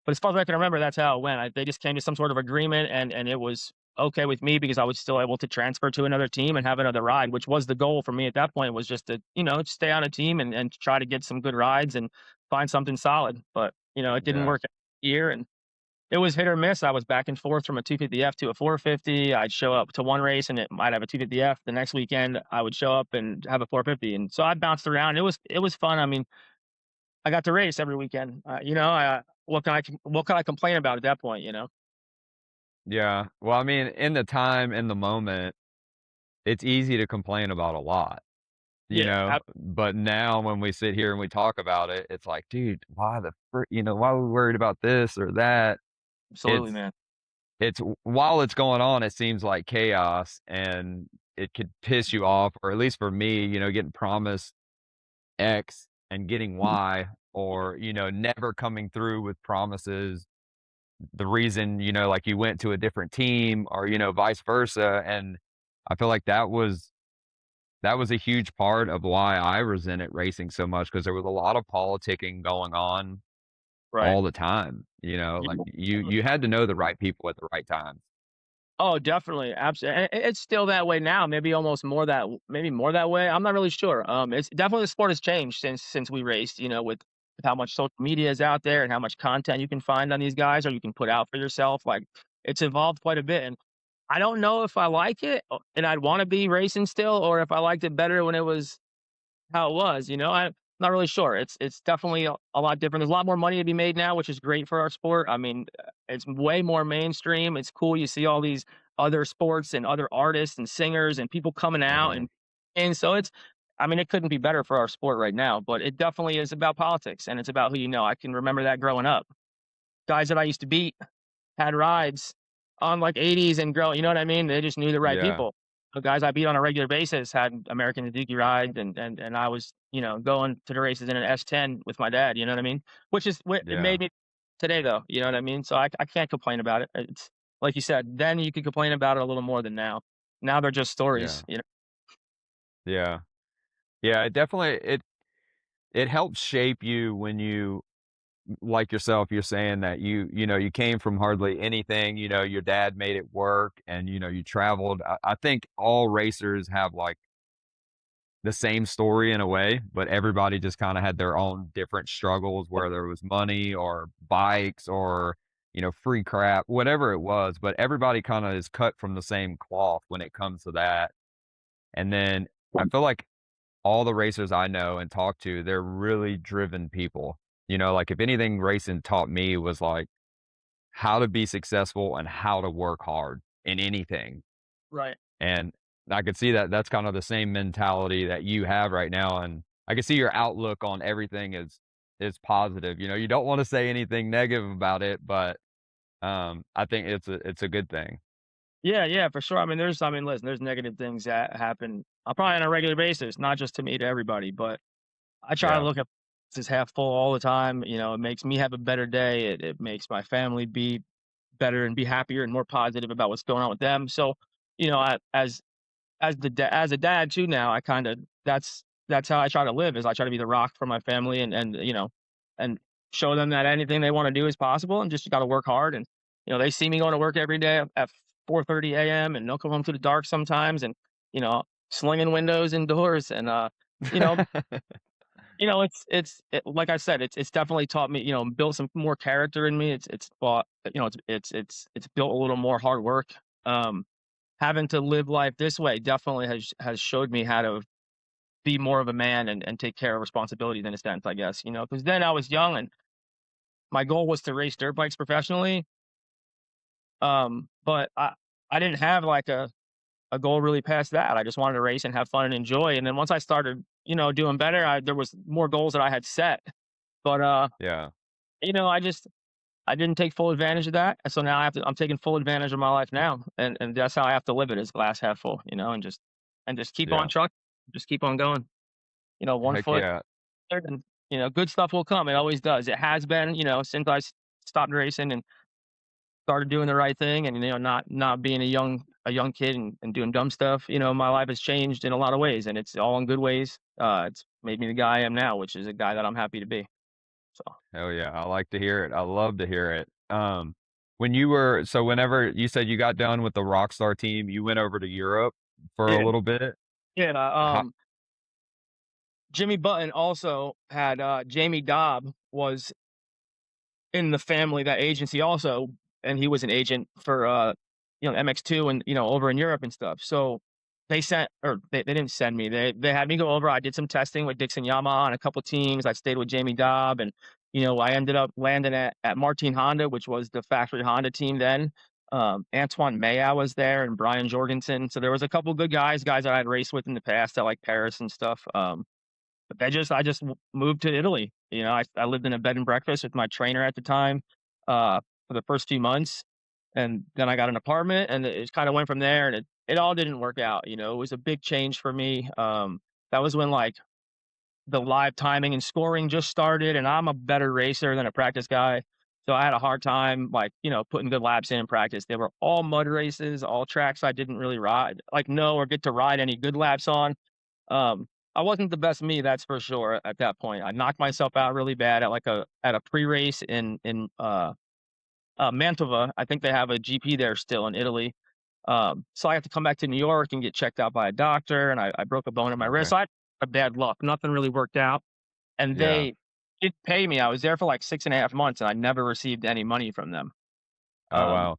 but as far as I can remember, that's how it went. They just came to some sort of agreement, and it was okay with me because I was still able to transfer to another team and have another ride, which was the goal for me at that point, was just to, stay on a team and try to get some good rides and find something solid. But, it didn't Yeah. work year, and It was hit or miss. I was back and forth from a 250F to a 450. I'd show up to one race and it might have a 250F. The next weekend, I would show up and have a 450, and so I bounced around. It was fun. I mean, I got to race every weekend. What can I complain about at that point? Yeah. Well, I mean, in the time, in the moment, it's easy to complain about a lot, Yeah, but now when we sit here and we talk about it, it's like, dude, why are we worried about this or that? absolutely, It's man. while it's going on, it seems like chaos and it could piss you off, or at least for me, getting promised X and getting Y, or, never coming through with promises. The reason, like you went to a different team or, vice versa. And I feel like that was a huge part of why I resented racing so much because there was a lot of politicking going on Right. all the time. Like Yeah. you had to know the right people at the right times. Oh, definitely, absolutely. It's still that way now, maybe more that way, I'm not really sure. It's definitely, the sport has changed since we raced, with how much social media is out there and how much content you can find on these guys or you can put out for yourself, like, it's evolved quite a bit, and I don't know if I like it, and I'd wanna be racing still, or if I liked it better when it was how it was, I'm not really sure. It's definitely a lot different. There's a lot more money to be made now, which is great for our sport. I mean, it's way more mainstream. It's cool. You see all these other sports and other artists and singers and people coming out, Uh-huh. and so I mean, it couldn't be better for our sport right now, but it definitely is about politics and it's about who you know. I can remember that growing up. Guys that I used to beat had rides on, like, 80s and grow, you know what I mean? They just knew the right Yeah. people. The guys I beat on a regular basis had American Suzuki rides, and I was, going to the races in an S10 with my dad, you know what I mean? Which is what it Yeah. made me today, though, you know what I mean? So I can't complain about it. It's like you said, then you could complain about it a little more than now. Now they're just stories, Yeah. Yeah. Yeah. It helps shape you when you, like yourself, you're saying that you came from hardly anything, your dad made it work and, you traveled. I think all racers have like the same story in a way, but everybody just kind of had their own different struggles, whether it was money or bikes or, free crap, whatever it was. But everybody kind of is cut from the same cloth when it comes to that. And then I feel like all the racers I know and talk to, they're really driven people. Like if anything racing taught me was like how to be successful and how to work hard in anything. Right. And I could see that that's kind of the same mentality that you have right now. And I can see your outlook on everything is positive. You don't want to say anything negative about it, but I think it's a good thing. Yeah, yeah, for sure. Listen, there's negative things that happen, probably on a regular basis, not just to me, to everybody, but I try to Yeah. look at this half full all the time. It makes me have a better day. It makes my family be better and be happier and more positive about what's going on with them. So, as a dad too now, I kinda that's how I try to live, is I try to be the rock for my family, and show them that anything they wanna do is possible and just gotta work hard, and, they see me going to work every day at 4:30 AM, and they'll come home to the dark sometimes and, slinging windows and doors, and, you know like I said, it's definitely taught me, built some more character in me. It's bought, it's built a little more hard work. Um, Having to live life this way definitely has showed me how to be more of a man and take care of responsibilities in a sense, I guess, because then I was young and my goal was to race dirt bikes professionally. But I didn't have like a goal really past that. I just wanted to race and have fun and enjoy. And then once I started, doing better, there was more goals that I had set. But Yeah. I didn't take full advantage of that. And so now I'm taking full advantage of my life now. And that's how I have to live it, is glass half full, and just keep on Yeah. trucking, just keep on going. One Heck foot, yeah. and good stuff will come. It always does. It has been, since stopped racing and started doing the right thing, and not being a young kid and doing dumb stuff. My life has changed in a lot of ways, and it's all in good ways. It's made me the guy I am now, which is a guy that I'm happy to be. So Hell yeah. I like to hear it. I love to hear it. Whenever you said you got done with the Rockstar team, you went over to Europe for a yeah, little bit. yeah. How, Jimmy Button also had Jamie Dobb was in the family, that agency also. and he was an agent for, MX2 and, over in Europe and stuff. So they didn't send me. They had me go over. I did some testing with Dixon Yamaha on a couple teams. I stayed with Jamie Dobb, and, I ended up landing at Martin Honda, which was the factory Honda team then. Antoine Maya was there and Brian Jorgensen. So there was a couple good guys that I'd raced with in the past at, like, Paris and stuff. But I just moved to Italy. I lived in a bed and breakfast with my trainer at the time, for the first few months, and then I got an apartment, and it kinda went from there, and it all didn't work out. It was a big change for me. That was when, like, the live timing and scoring just started, and I'm a better racer than a practice guy, so I had a hard time, like, putting good laps in practice. They were all mud races, all tracks I didn't really ride like, know or get to ride any good laps on. Um, I wasn't the best me, that's for sure, at that point. I knocked myself out really bad at a pre-race in Mantova. I think they have a GP there still in Italy. So I have to come back to New York and get checked out by a doctor, and I broke a bone in my wrist. Okay. So I had bad luck. Nothing really worked out, and Yeah. they did pay me. I was there for, like, 6.5 months, and I never received any money from them. Oh, Um, wow.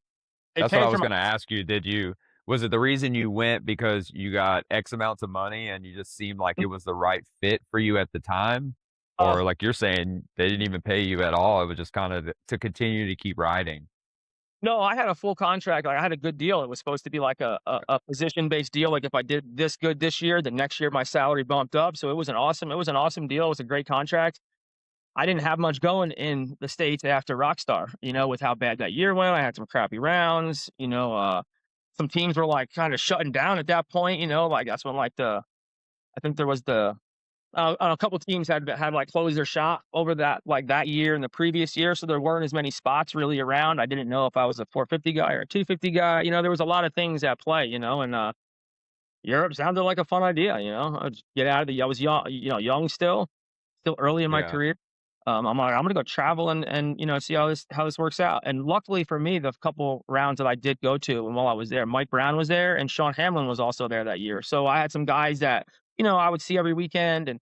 they That's what I paid for was my gonna ask you. Was it the reason you went because you got X amounts of money and you just seemed like it was the right fit for you at the time? uh, Or like you're saying, they didn't even pay you at all, it was just kinda to continue to keep riding? no, I had a full contract. Like, I had a good deal. It was supposed to be like a position-based deal. Like, if I did this good this year, the next year my salary bumped up. So it was an awesome deal. It was a great contract. I didn't have much going in the States after Rockstar, with how bad that year went. I had some crappy rounds, some teams were, like, kinda shutting down at that point, like, that's when, like, I think there was a couple teams had, like, closed their shop over that year and the previous year, so there weren't as many spots really around. I didn't know if I was a 450 guy or a 250 guy. There was a lot of things at play, and, Europe sounded like a fun idea, I'd get out of the I was young still early in my Yeah. career. I'm like, I'm gonna go travel and see how this works out. And luckily for me, the couple rounds that I did go to, and while I was there, Mike Brown was there, and Sean Hamlin was also there that year. So I had some guys that I would see every weekend, and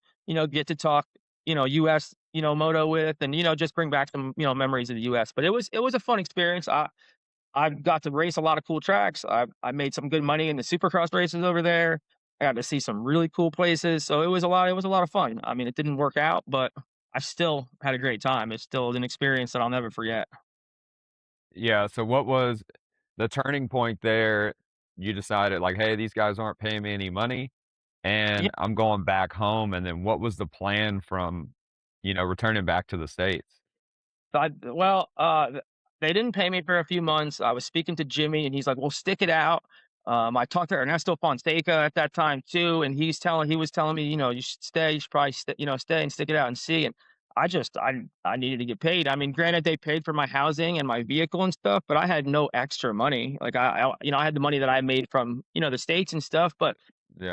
get to talk U.S. moto with, and just bring back some memories of the U.S. But it was a fun experience. I got to race a lot of cool tracks. I made some good money in the Supercross races over there. I got to see some really cool places. So it was a lot of fun. I mean, it didn't work out, but I still had a great time. It's still an experience that I'll never forget. Yeah, so what was the turning point there? You decided like, "Hey, these guys aren't paying me any money, Yeah. and I'm going back home," and then what was the plan from, returning back to the States? They didn't pay me for a few months. I was speaking to Jimmy, and he's like, "Well, stick it out." I talked to Ernesto Fonseca at that time too, and he was telling me, you should stay. You should probably stay and stick it out and see. And I needed to get paid. I mean, granted, they paid for my housing and my vehicle and stuff, but I had no extra money. Like, I had the money that I made from the states and stuff, but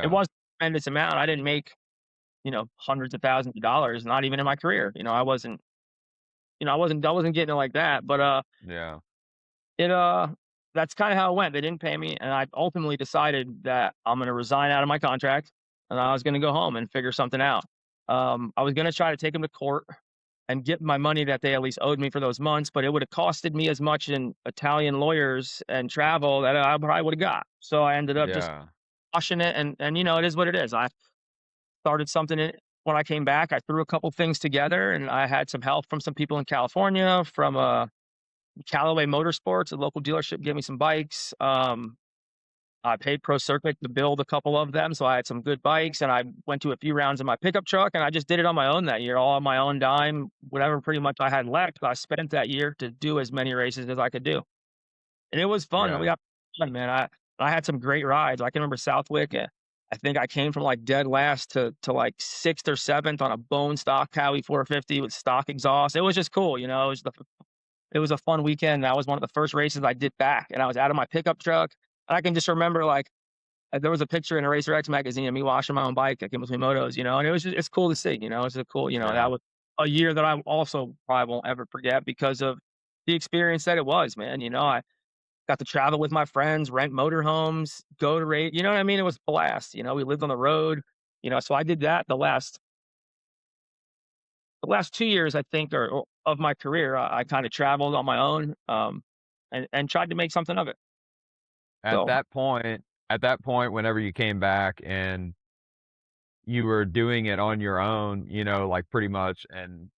it Yeah, wasn't a tremendous amount. I didn't make hundreds of thousands of dollars, not even in my career. I wasn't getting it like that, but, yeah, it, that's kinda how it went. They didn't pay me, and I ultimately decided that I'm gonna resign out of my contract, and I was gonna go home and figure something out. I was gonna try to take take 'em to court and get my money that they at least owed me for those months, but it would've costed me as much in Italian lawyers and travel that I probably would've got. So I ended up just yeah, washing it, and, it is what it is. I started something when I came back. I threw a couple things together, and I had some help from some people in California, from, Callaway Motorsports, a local dealership, gave me some bikes. I paid Pro Circuit to build a couple of them, so I had some good bikes, and I went to a few rounds in my pickup truck, and I just did it on my own that year, all on my own dime, whatever pretty much I had left. I spent that year to do as many races as I could do, and it was fun. We yeah, got fun, man. I had some great rides. I can remember Southwick. I think I came from like dead last to like sixth or seventh on a bone stock Cowie 450 with stock exhaust. It was just cool, it was a fun weekend. That was one of the first races I did back, and I was out of my pickup truck. And I can just remember, like, there was a picture in a Racer X magazine of me washing my own bike, like, in between motos, and it's cool to see, it's a cool, that yeah, was a year that I also probably won't ever forget because of the experience that it was, man. I got to travel with my friends, rent motorhomes, go to race. You know what I mean? It was a blast. We lived on the road. So I did that the last 2 years, I think, or of my career. I kind of traveled on my own. and tried to make something of it. At So that point at that point, whenever you came back and you were doing it on your own, like, pretty much, and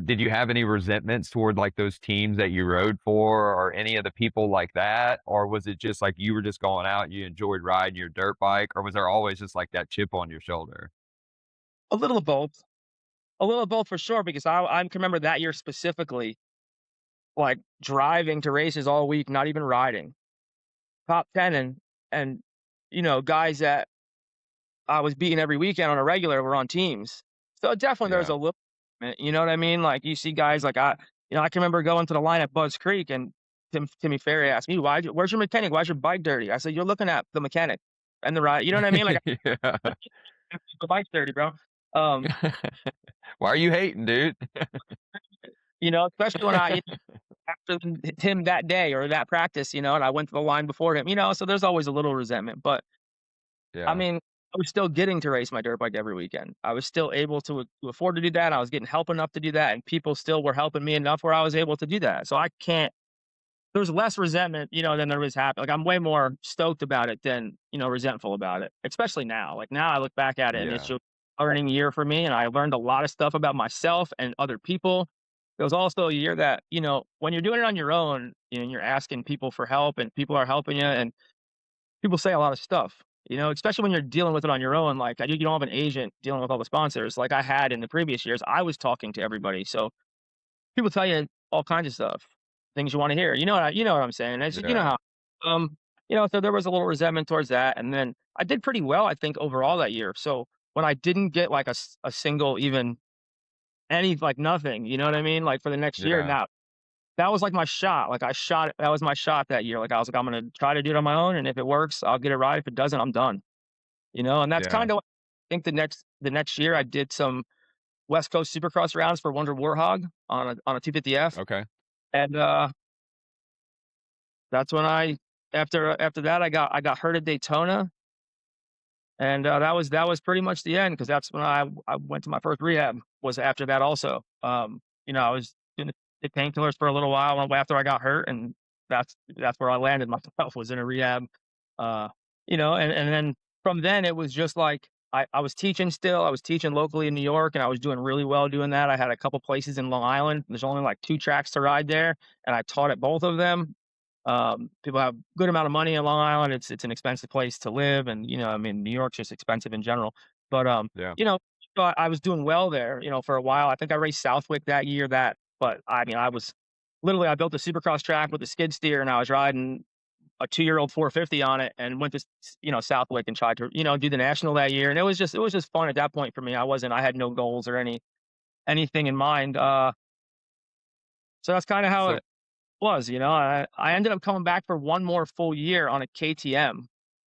did you have any resentments toward, like, those teams that you rode for or any of the people like that? Or was it just, like, you were just going out, you enjoyed riding your dirt bike, or was there always just, like, that chip on your shoulder? a little of both, a little of both for sure. Because I can remember that year specifically, like driving to races all week, not even riding, top 10, and guys that I was beating every weekend on a regular were on teams. So definitely there's Yeah. a little, you know what I mean? Like you see guys like I can remember going to the line at Buzz Creek and Timmy Ferry asked me, where's your mechanic? Why's your bike dirty? I said, you're looking at the mechanic and the ride. You know what I mean? Like Yeah. the bike's dirty, bro. Um, Why are you hating, dude? especially when after him that day or that practice, and I went to the line before him, so there's always a little resentment. But I Yeah. mean, I was still getting to race my dirt bike every weekend. I was still able to afford to do that. I was getting help enough to do that, and people still were helping me enough where I was able to do that. So I can't. There's less resentment, than there is happy. Like I'm way more stoked about it than resentful about it. Especially now. Like now, I look back at it, and it's Yeah. just a learning year for me, and I learned a lot of stuff about myself and other people. It was also a year that when you're doing it on your own, and you're asking people for help, and people are helping you, and people say a lot of stuff, especially when you're dealing with it on your own. Like, you don't have an agent dealing with all the sponsors like I had in the previous years. I was talking to everybody, so people tell you all kinds of stuff, things you wanna hear. You know what I'm saying. It's you know Yeah. how so there was a little resentment towards that, and then I did pretty well, I think, overall that year. So, when I didn't get, like, a single even any like, nothing, you know what I mean? Like, for the next year, Yeah. now that was, like, my shot. Like, I shot it that was my shot that year. Like, I was like, "I'm gonna try to do it on my own, and if it works, I'll get it right. If it doesn't, I'm done." And that's Yeah. kinda what I think the next year I did some West Coast Supercross rounds for Wonder Warhog on a 250F, Okay. and, that's when after that, I got hurt at Daytona, and, that was pretty much the end because that's when I went to my first rehab, was after that also. I was doing the painkillers for a little while after I got hurt, and that's where I landed myself, was in a rehab. Uh, and then from then, it was just like I was teaching still. I was teaching locally in New York, and I was doing really well doing that. I had a couple places in Long Island. There's only, like, 2 tracks to ride there, and I taught at both of them. People have good amount of money in Long Island. It's an expensive place to live, and I mean, New York's just expensive in general. But Yeah. so I was doing well there, for a while. I think I raced Southwick that year. But I mean, I was literally I built a Supercross track with a skid steer, and I was riding a 2-year-old 450 on it, and went to Southwick and tried to do the national that year. And it was just fun at that point for me. I had no goals or anything in mind. So that's kind of how So it was, I ended up coming back for one more full year on a KTM.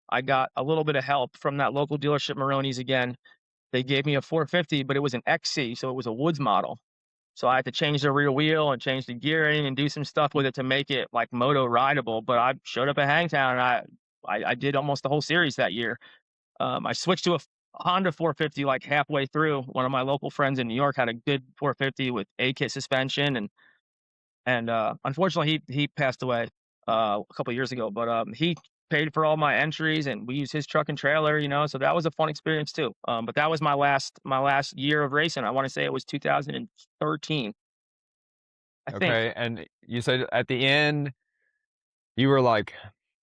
I got a little bit of help from that local dealership, Maroney's again. They gave me a 450, but it was an XC, so it was a Woods model. So I had to change the rear wheel and change the gearing and do some stuff with it to make it like moto rideable. But I showed up at Hangtown, and I did almost the whole series that year. I switched to a Honda 450 like halfway through. One of my local friends in New York had a good 450 with A-kit suspension, and unfortunately, he passed away, a couple years ago, but, he paid for all my entries, and we used his truck and trailer, so that was a fun experience too. But that was my last year of racing. I wanna say it was 2013, I think. okay, and you said at the end, you were like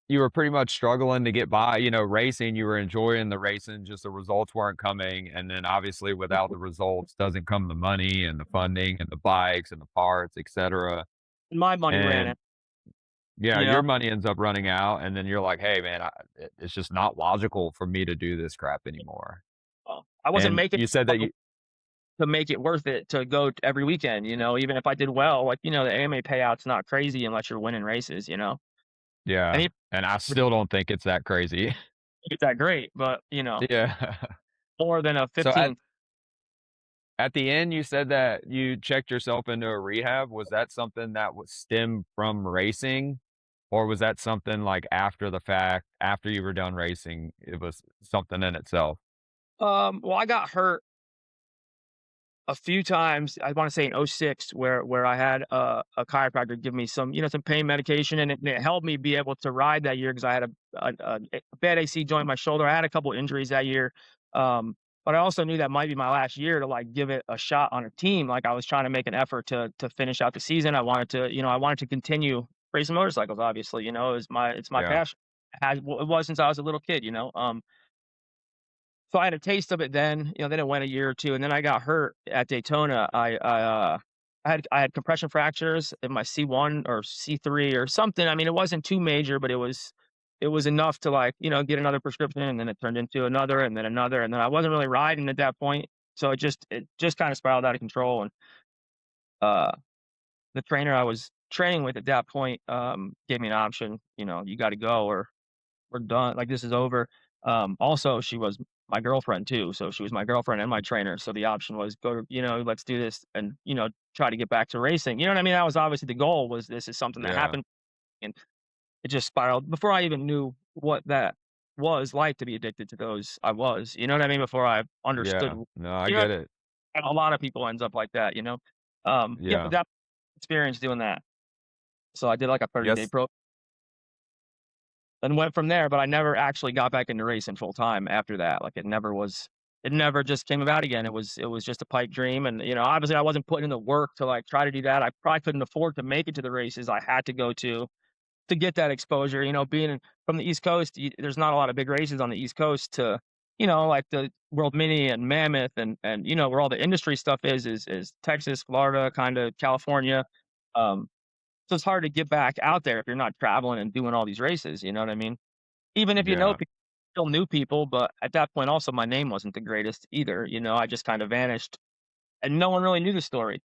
you were pretty much struggling to get by, racing, you were enjoying the racing, just the results weren't coming, and then obviously without the results doesn't come the money and the funding and the bikes and the parts, etcetera, My money ran and it, yeah, you know? your money ends up running out, and then you're like, "Hey, man, it's just not logical for me to do this crap anymore." I wasn't And making you said that enough you to make it worth it to go every weekend, even if I did well. Like, the AMA payout's not crazy unless you're winning races. And yeah, even and I still don't think it's that crazy. if it's that great, but, Yeah. more than a So 15. at the end, you said that you checked yourself into a rehab. Was that something that was stemmed from racing? Or was that something like after the fact, after you were done racing, it was something in itself? Well, I got hurt a few times, I wanna say in '06 where I had a chiropractor give me some, some pain medication, and it helped me be able to ride that year because I had a bad AC joint in my shoulder. I had a couple injuries that year, but I also knew that might be my last year to, like, give it a shot on a team. Like, I was trying to make an effort to finish out the season. I wanted to continue racing motorcycles, obviously, it's my Yeah. passion. It was since I was a little kid, so I had a taste of it then, then it went a year or 2, and then I got hurt at Daytona. I had compression fractures in my C1 or C3 or something. I mean, it wasn't too major, but it was enough to, like, get another prescription, and then it turned into another, and then another, and then I wasn't really riding at that point, so it just kinda spiraled out of control, and, uh, the trainer I was training with at that point, gave me an option, "You gotta go, or we're done, like, this is over." Also, she was my girlfriend too, so she was my girlfriend and my trainer, so the option was go, let's do this and, try to get back to racing, you know what I mean? That was obviously the goal, was this is something that Yeah. happened, and it just spiraled before I even knew what that was like to be addicted to those. I was, you know what I mean? Before I understood, Yeah. No, I you know, get it. and a lot of people ends up like that, Yeah, but Yeah. that experience doing that. So I did like a 30-day Yes. pro and went from there, but I never actually got back into racing full time after that. Like, it never just came about again. It was just a pipe dream, and, obviously I wasn't putting in the work to, like, try to do that. I probably couldn't afford to make it to the races I had to go to get that exposure, from the East Coast, there's not a lot of big races on the East Coast to, like the World Mini and Mammoth, and where all the industry stuff is Texas, Florida, kinda California. Um, so it's hard to get back out there if you're not traveling and doing all these races, you know what I mean? Even if you know Yeah. people, still knew people, but at that point also my name wasn't the greatest either, I just kinda vanished, and no one really knew the story,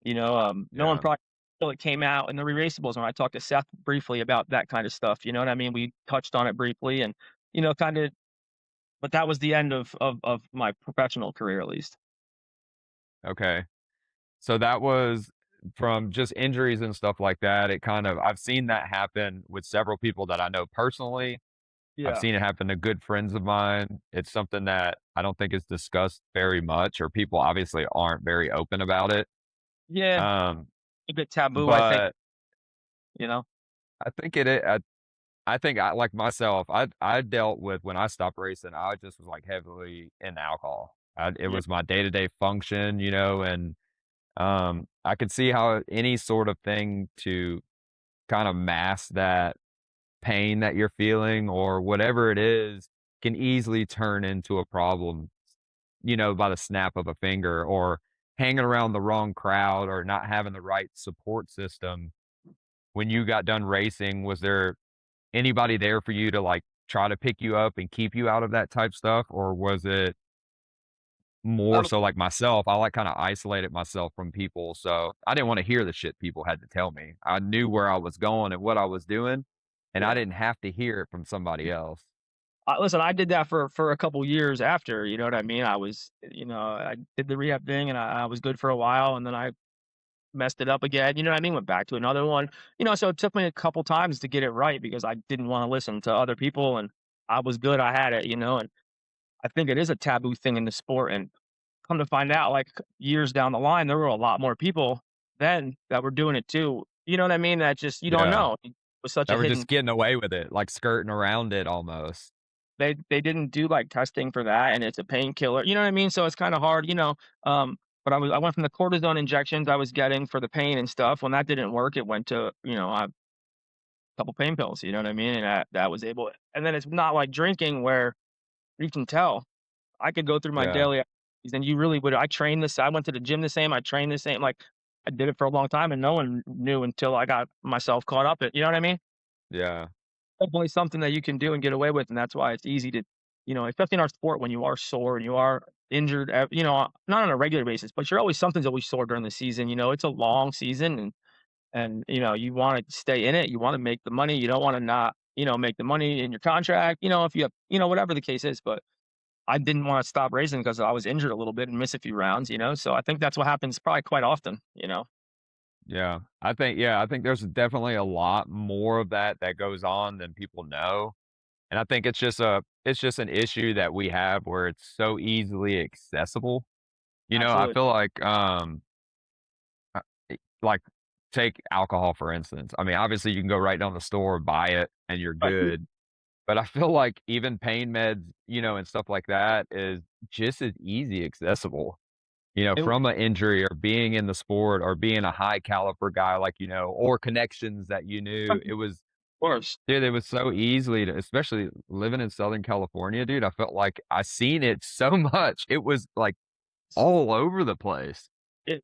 no one Yeah. probably till it came out in the Re-Raceables when I talked to Seth briefly about that kinda stuff, you know what I mean? We touched on it briefly and, kinda, but that was the end of my professional career, at least. Okay. So that was from just injuries and stuff like that. It kind of I've seen that happen with several people that I know personally. I've Yeah. seen it happen to good friends of mine. It's something that I don't think is discussed very much, or people obviously aren't very open about it. Yeah, Um, a bit taboo, I think, but you know? I think I think I like myself, I dealt with when I stopped racing, I just was, like, heavily in alcohol. It Yeah, was my day-to-day function, and, I could see how any sort of thing to kinda mask that pain that you're feeling or whatever it is can easily turn into a problem, by the snap of a finger, or hanging around the wrong crowd or not having the right support system. When you got done racing, was there anybody there for you to, like, try to pick you up and keep you out of that type stuff? Or was it more um, so like myself, I, like, kinda isolated myself from people, so I didn't wanna hear the shit people had to tell me. I knew where I was going and what I was doing, and I yeah. didn't have to hear it from somebody else. Listen, I did that for a couple years after, you know what I mean? I did the rehab thing, and I was good for a while, and then I messed it up again, you know what I mean? Went back to another one, so it took me a couple times to get it right because I didn't wanna listen to other people, and I was good, I had it, and I think it is a taboo thing in the sport, and come to find out, like, years down the line, there were a lot more people then that were doing it too, you know what I mean? That just you don't Yeah. know. It was such That a were hidden. just getting away with it, like, skirting around it almost. They didn't do, like, testing for that, and it's a painkiller, you know what I mean? So it's kinda hard, but I went from the cortisone injections I was getting for the pain and stuff. When that didn't work, it went to, a couple pain pills, you know what I mean? And that was able, and then it's not like drinking where you can tell. I could go through my Yeah. daily activities, and you really would. I went to the gym the same, I trained the same, like, I did it for a long time, and no one knew until I got myself caught up you know what I mean? Yeah. Definitely something that you can do and get away with, and that's why it's easy to, especially in our sport when you are sore and you are injured, not on a regular basis, but something's always sore during the season, it's a long season, and, you wanna stay in it, you wanna make the money, you don't wanna not, make the money in your contract, if you have, whatever the case is, but I didn't wanna stop racing because I was injured a little bit and miss a few rounds, so I think that's what happens probably quite often, I think there's definitely a lot more of that that goes on than people know, and I think it's just an issue that we have where it's so easily accessible. I Absolutely. feel uh, like take alcohol for instance. I mean, obviously you can go right down the store, buy it, and you're Right. good. But I feel like even pain meds, and stuff like that is just as easy accessible, It from an injury or being in the sport or being a high caliber guy like, or connections that you Of knew. It was course. dude, it was so easily to especially living in Southern California, dude, I felt like I seen it so much. It was, like, all over the place.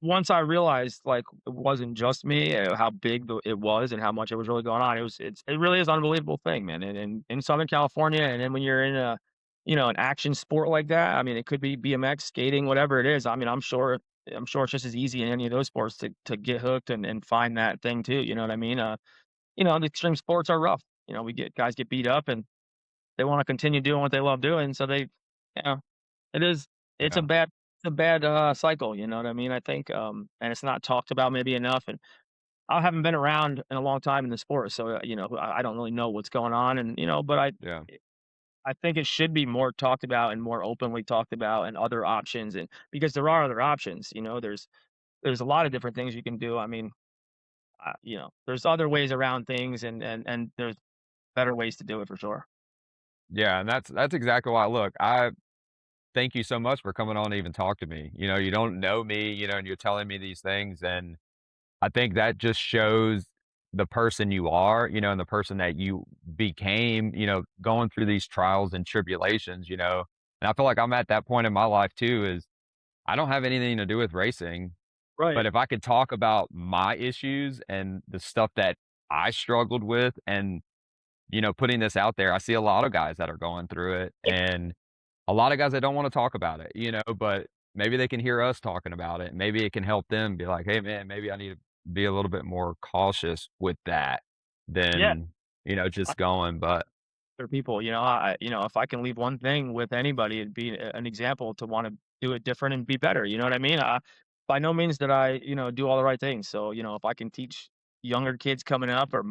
Once I realized, like, it wasn't just me, how big it was and how much it was really going on, it really is an unbelievable thing, man, and in Southern California, and then when you're in a, an action sport like that, I mean, it could be BMX, skating, whatever it is, I mean, I'm sure it's just as easy in any of those sports to get hooked and find that thing too, you know what I mean? The extreme sports are rough, we get guys get beat up, and they wanna continue doing what they love doing, so you know it is it's a Yeah, bad cycle, you know what I mean? I think, and it's not talked about maybe enough, and I haven't been around in a long time in the sport, so, I don't really know what's going on and, but yeah, I think it should be more talked about and more openly talked about and other options and because there are other options, there's a lot of different things you can do. I mean, there's other ways around things and there's better ways to do it for sure. yeah, and that's exactly why look, I thank you so much for coming on to even talk to me. You don't know me, and you're telling me these things, and I think that just shows the person you are, and the person that you became, going through these trials and tribulations, and I feel like I'm at that point in my life too, is I don't have anything to do with racing, Right. but if I could talk about my issues and the stuff that I struggled with and, putting this out there, I see a lot of guys that are going through it and a lot of guys that don't wanna talk about it, but maybe they can hear us talking about it. Maybe it can help them be like, "Hey, man, maybe I need to be a little bit more cautious with that Yeah. than, just going," but Other people, if I can leave one thing with anybody, it'd be an example to wanna do it different and be better, you know what I mean? By no means did I, do all the right things, so, if I can teach younger kids coming up or,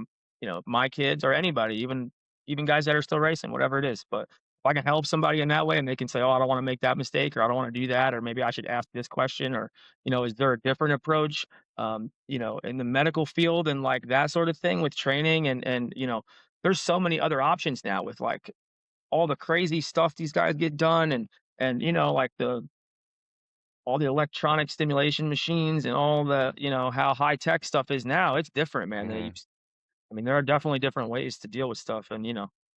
my kids or anybody, even guys that are still racing, whatever it is, but if I can help somebody in that way and they can say, "Oh, I don't wanna make that mistake," or, "I don't wanna do that," or, "Maybe I should ask this question," or, "Is there a different approach?" In the medical field and, like, that sort of thing with training and, there's so many other options now with, like, all the crazy stuff these guys get done and, like, the all the electronic stimulation machines and all the how high tech stuff is now, it's different, man, than it mhm. used I mean, there are definitely different ways to deal with stuff, and,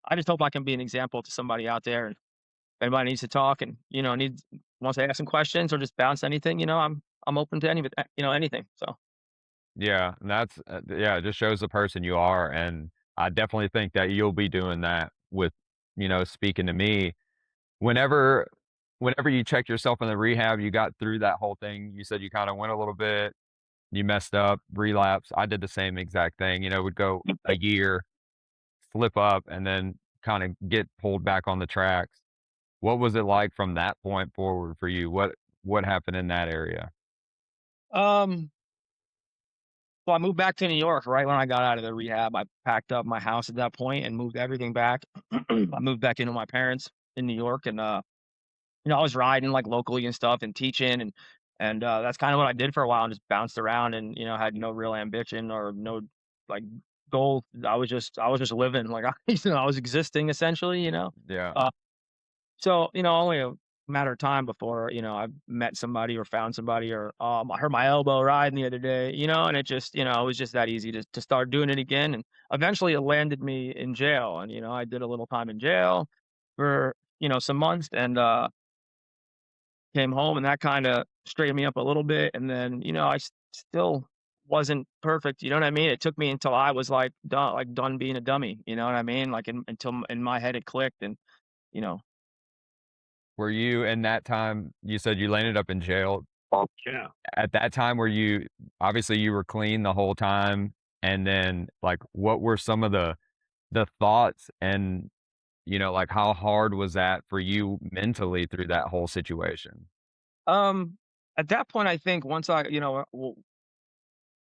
I just hope I can be an example to somebody out there, and if anybody needs to talk and, needs wants to ask some questions or just bounce anything, I'm open to anything, so Yeah, and yeah, it just shows the person you are, and I definitely think that you'll be doing that with, speaking to me. Whenever whenever you checked yourself in the rehab, you got through that whole thing, you said you kinda went a little bit, you messed up, relapse. I did the same exact thing, would go a year, slip up, and then kinda get pulled back on the tracks. What was it like from that point forward for you? What happened in that area? Um Well, I moved back to New York right when I got out of the rehab. I packed up my house at that point and moved everything back. I moved back into my parents in New York and, I was riding, like, locally and stuff and teaching and that's kinda what I did for a while and just bounced around and, had no real ambition or no, like, goal. I was just living, like, I was existing essentially, Yeah. Uh so, only a matter of time before, I met somebody or found somebody or, I hurt my elbow riding the other day, and it just, it was just that easy to start doing it again, and eventually it landed me in jail, and, I did a little time in jail for, some months and, came home and that kinda straightened me up a little bit, and then, still wasn't perfect, you know what I mean? It took me until I was, done being a dummy, you know what I mean? Like, until in my head it clicked and, you know Were you in that time you said you landed up in jail. Yeah. At that time, were you obviously, you were clean the whole time, and then, like, what were some of the thoughts and, like, how hard was that for you mentally through that whole situation? Um, at that point, I think once I,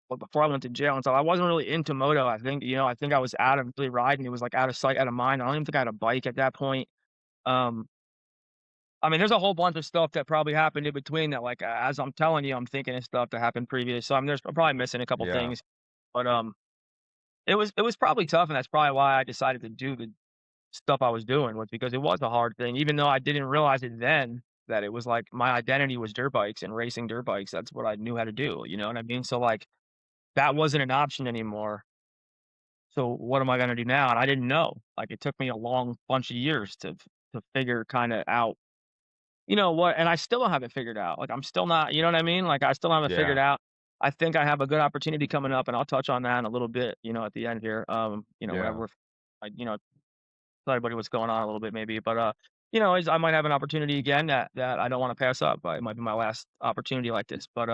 well, before I went to jail and stuff, I wasn't really into moto. I think I was out of really riding. It was like out of sight, out of mind. I don't even think I had a bike at that point. Um, I mean, there's a whole bunch of stuff that probably happened in between that, like, as I'm telling you, I'm thinking of stuff that happened previous, so, I mean, I'm probably missing a couple Yeah. things, but, it was probably tough, and that's probably why I decided to do the stuff I was doing was because it was a hard thing, even though I didn't realize it then that it was, like, my identity was dirt bikes and racing dirt bikes, that's what I knew how to do, you know what I mean? So, like, that wasn't an option anymore, so what am I gonna do now? And I didn't know, like, it took me a long bunch of years to figure kinda out, you know what, and I still don't have it figured out, like, I'm still not, you know what I mean? Like, I still haven't figured Yeah. out. I think I have a good opportunity coming up, and I'll touch on that in a little bit, at the end here, whenever Yeah. tell everybody what's going on a little bit maybe, but, is I might have an opportunity again that I don't wanna pass up, it might be my last opportunity like this, but,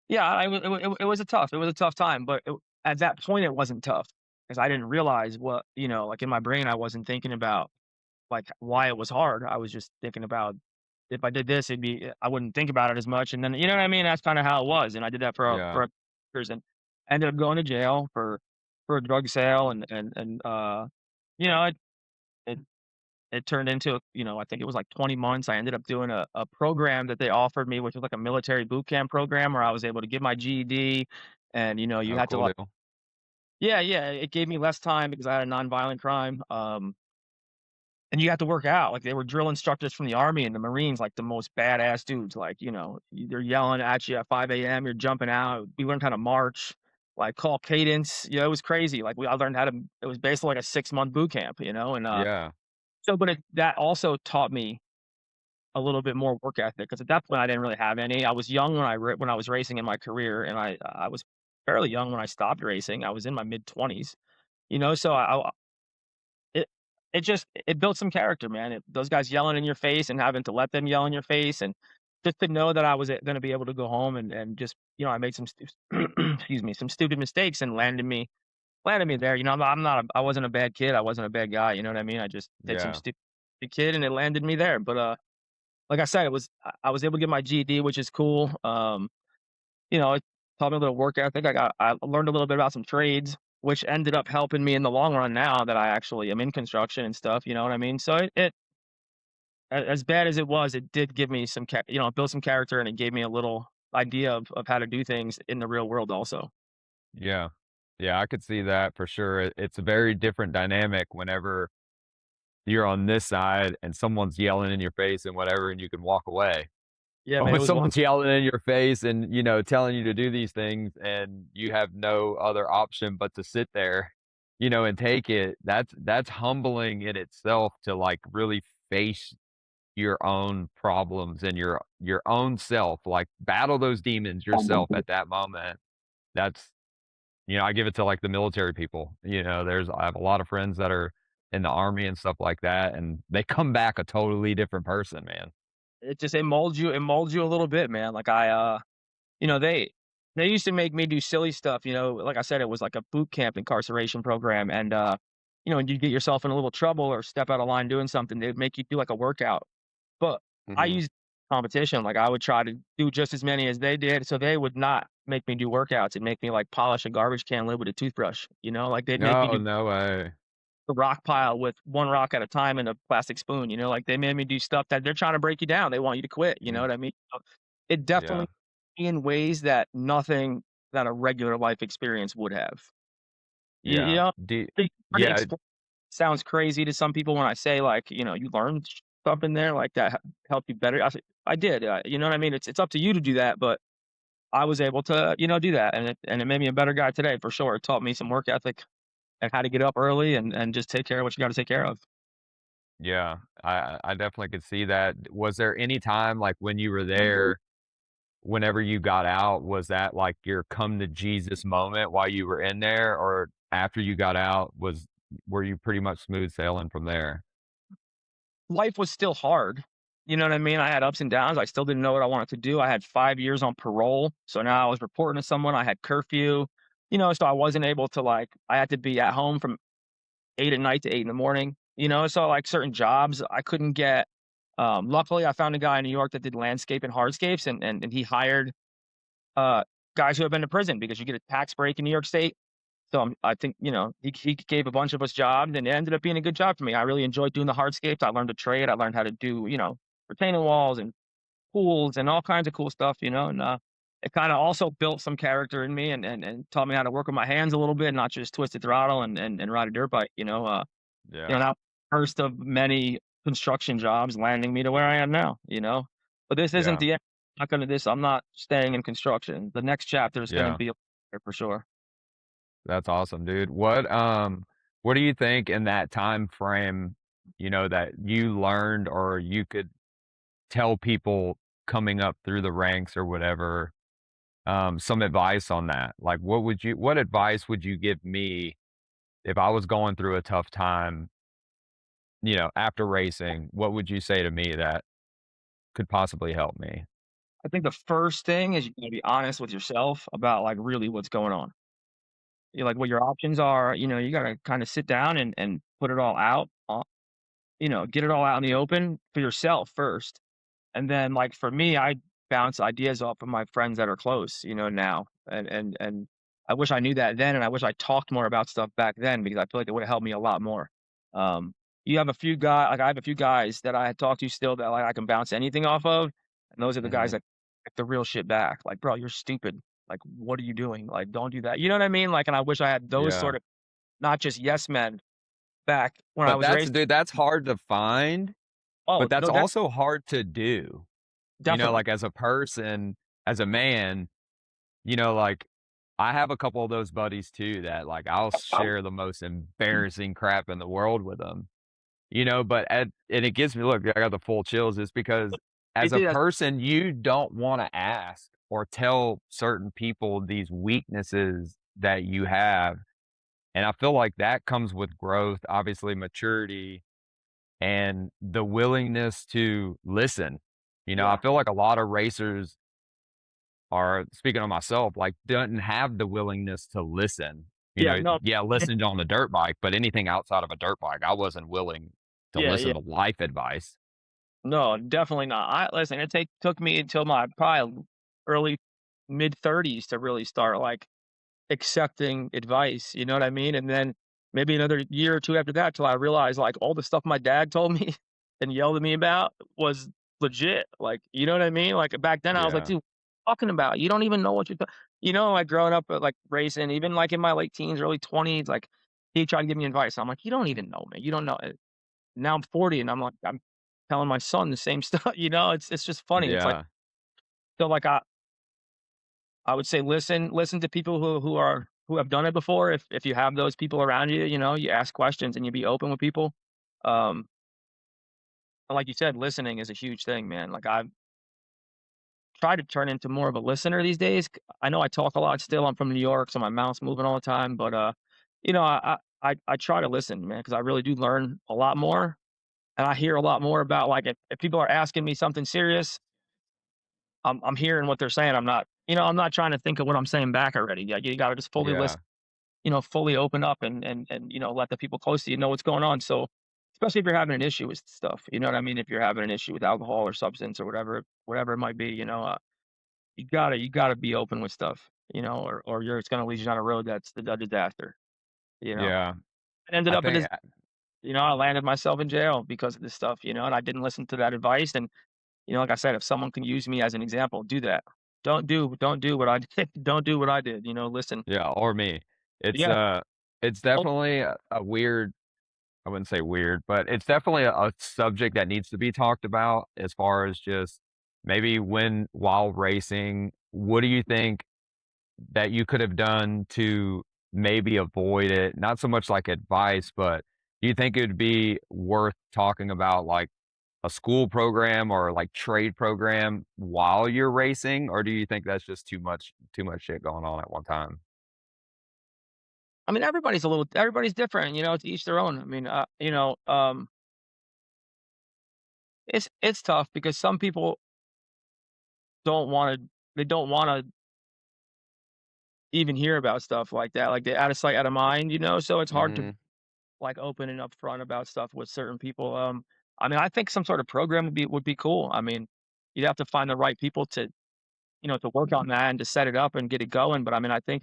yeah, it was a tough time, but at that point, it wasn't tough because I didn't realize what, like, in my brain, I wasn't thinking about, like, why it was hard, I was just thinking about if I did this, I wouldn't think about it as much, and then, you know what I mean? That's kinda how it was, and I did that Yeah. for years and ended up going to jail for a drug sale and, you know, it it turned into, I think it was like 20 months. I ended up doing a program that they offered me, which was like a military boot camp program where I was able to get my GED and, you Oh, had to cool like deal. yeah, yeah, it gave me less time because I had a nonviolent crime, and you had to work out, like, they were drill instructors from the Army and the Marines, like, the most badass dudes, like, they're yelling at you at 5 AM, you're jumping out, we learned how to march, like, call cadence, it was crazy, like, I learned how to it was basically like a 6-month boot camp, and, Yeah. but that also taught me a little bit more work ethic because at that point, I didn't really have any. I was young when I was racing in my career, and I was fairly young when I stopped racing. I was in my mid-20s, so it it built some character, man. Those guys yelling in your face and having to let them yell in your face, and just to know that I was gonna be able to go home and just I made some excuse me, some stupid mistakes and landed me there. I wasn't a bad kid. I wasn't a bad guy. You know what I mean? I just did some Yeah. stupid kid, and it landed me there. But like I said, I was able to get my GED, which is cool. It taught me a little work ethic. I learned a little bit about some trades, which ended up helping me in the long run now that I actually am in construction and stuff, you know what I mean? So as bad as it was, it did give me it built some character and it gave me a little idea of how to do things in the real world also. Yeah. Yeah, I could see that for sure. It's a very different dynamic whenever you're on this side and someone's yelling in your face and whatever, and you can walk away. Yeah, But man, it when was someone's yelling in your face and, telling you to do these things and you have no other option but to sit there, and take it, that's humbling in itself to, like, really face your own problems and your own self, like, battle those demons yourself at that moment. That's I give it to, like, the military people, I have a lot of friends that are in the army and stuff like that, and they come back a totally different person, man. it molds you a little bit, man. Like you know, they used to make me do silly stuff, like I said, it was like a boot camp incarceration program, and, when you get yourself in a little trouble or step out of line doing something, they'd make you do like a workout. But I Mhm. used competition, like, I would try to do just as many as they did, so they would not make me do workouts and make me, like, polish a garbage can lid with a toothbrush, like, they'd make me No, do no way. the rock pile with 1 rock at a time and a plastic spoon, like, they made me do stuff that they're trying to break you down, they want you to quit, you know Mm, what I mean? So, it definitely yeah. in ways that nothing that a regular life experience would have. You Yeah. know, Do it's hard to yeah, explain. Sounds crazy to some people when I say, like, you learned stuff in there, like, that helped you better. I said, "I did," you know what I mean? It's up to you to do that, but I was able to, do that, and it made me a better guy today for sure. It taught me some work ethic and how to get up early and just take care of what you gotta take care of. yeah. I definitely could see that. Was there any time, like, when you were there, whenever you got out, was that, like, your come to Jesus moment while you were in there, or after you got out, were you pretty much smooth sailing from there? Life was still hard, you know what I mean? I had ups and downs, I still didn't know what I wanted to do. I had 5 years on parole, so now I was reporting to someone, I had curfew, so I wasn't able to, like, I had to be at home from 8 at night to 8 in the morning, so, like, certain jobs I couldn't get. Luckily, I found a guy in New York that did landscape and hardscapes, and he hired, uh, guys who have been to prison because you get a tax break in New York State. So, I think, he gave a bunch of us jobs, and it ended up being a good job for me. I really enjoyed doing the hardscapes. I learned a trade. I learned how to do, retaining walls and pools and all kinds of cool stuff, and, it kinda also built some character in me and taught me how to work with my hands a little bit, not just twist the throttle and ride a dirt bike, Yeah. that first of many construction jobs landing me to where I am now, But this isn't Yeah. the end. I'm not staying in construction. The next chapter is gonna Yeah. be for sure. That's awesome, dude. What do you think in that time frame, that you learned or you could tell people coming up through the ranks or whatever, some advice on that? Like, what advice would you give me if I was going through a tough time, after racing? What would you say to me that could possibly help me? I think the first thing is you gotta be honest with yourself about, like, really what's going on. Like, what your options are, you gotta kinda sit down and put it all out, get it all out in the open for yourself first. And then, like, for me, I bounce ideas off of my friends that are close, now, and I wish I knew that then, and I wish I talked more about stuff back then because I feel like it would've helped me a lot more. Um, you have a few guys, like, I have a few guys that I had talked to still that, like, I can bounce anything off of, and those are the guys Mhm. that get the real shit back. Like, "Bro, you're stupid. Like, what are you doing? Like, don't do that." You know what I mean? Like, and I wish I had those Yeah. sort of not just yes men back when I But was racing. that's hard to find, Oh, but that's no, that also hard to do. definitely. Like, as a person, as a man, like, I have a couple of those buddies too that, like, I'll share the most embarrassing crap in the world with them, but and it gives me look, I got the full chills just because Me as a too, that's person, you don't wanna ask or tell certain people these weaknesses that you have, and I feel like that comes with growth, obviously maturity, and the willingness to listen. I yeah. feel like a lot of racers are speaking on myself, like, doesn't have the willingness to listen. Yeah, no. Yeah, listened on the dirt bike, but anything outside of a dirt bike, I wasn't willing to Yeah, yeah. listen to life advice. No, definitely not. I listen, it took me until my probably early mid-30s to really start, like, accepting advice, you know what I mean? And then maybe another year or 2 after that till I realized, like, all the stuff my dad told me and yelled at me about was legit, like, you know what I mean? Like, back then, I was like, Yeah, "Dude, what are you talking about? You don't even know what you're like, growing up, like, racing, even, like, in my late teens, early 20s, like, he tried to give me advice. I'm like, "You don't even know me. You don't know." Now I'm 40 and I'm like, I'm telling my son the same stuff, it's just funny. It's like, yeah, so, like, I would say listen to people who have done it before. If you have those people around you, you ask questions and you be open with people. Um, and like you said, listening is a huge thing, man. Like, I've tried to turn into more of a listener these days. I know I talk a lot still. I'm from New York, so my mouth's moving all the time. But I try to listen, man, because I really do learn a lot more, and I hear a lot more about, like, if people are asking me something serious, I'm hearing what they're saying. I'm not trying to think of what I'm saying back already. Yeah, you gotta just fully listen, yeah, fully open up and let the people close to you know what's going on. So, especially if you're having an issue with stuff, you know what I mean? If you're having an issue with alcohol or substance or whatever it might be, you gotta be open with stuff, or it's gonna lead you down a road that's a disaster, you know? yeah. I ended I up in think this, I landed myself in jail because of this stuff, and I didn't listen to that advice. And like I said, if someone can use me as an example, do that. Don't do what I did. Don't do what I did, listen. yeah, or me. It's, Yeah. uh, it's definitely a weird I wouldn't say weird, but it's definitely a subject that needs to be talked about as far as just maybe while racing, what do you think that you could have done to maybe avoid it? Not so much like advice, but do you think it would be worth talking about like a school program or like trade program while you're racing? Or do you think that's just too much shit going on at one time? I mean, everybody's different, to each their own. I mean, it's tough because some people they don't wanna even hear about stuff like that, like, they out of sight, out of mind, so it's hard to, Mhm. like, open and upfront about stuff with certain people. I mean, I think some sort of program would be cool. I mean, you'd have to find the right people to work on that and to set it up and get it going, but, I mean, I think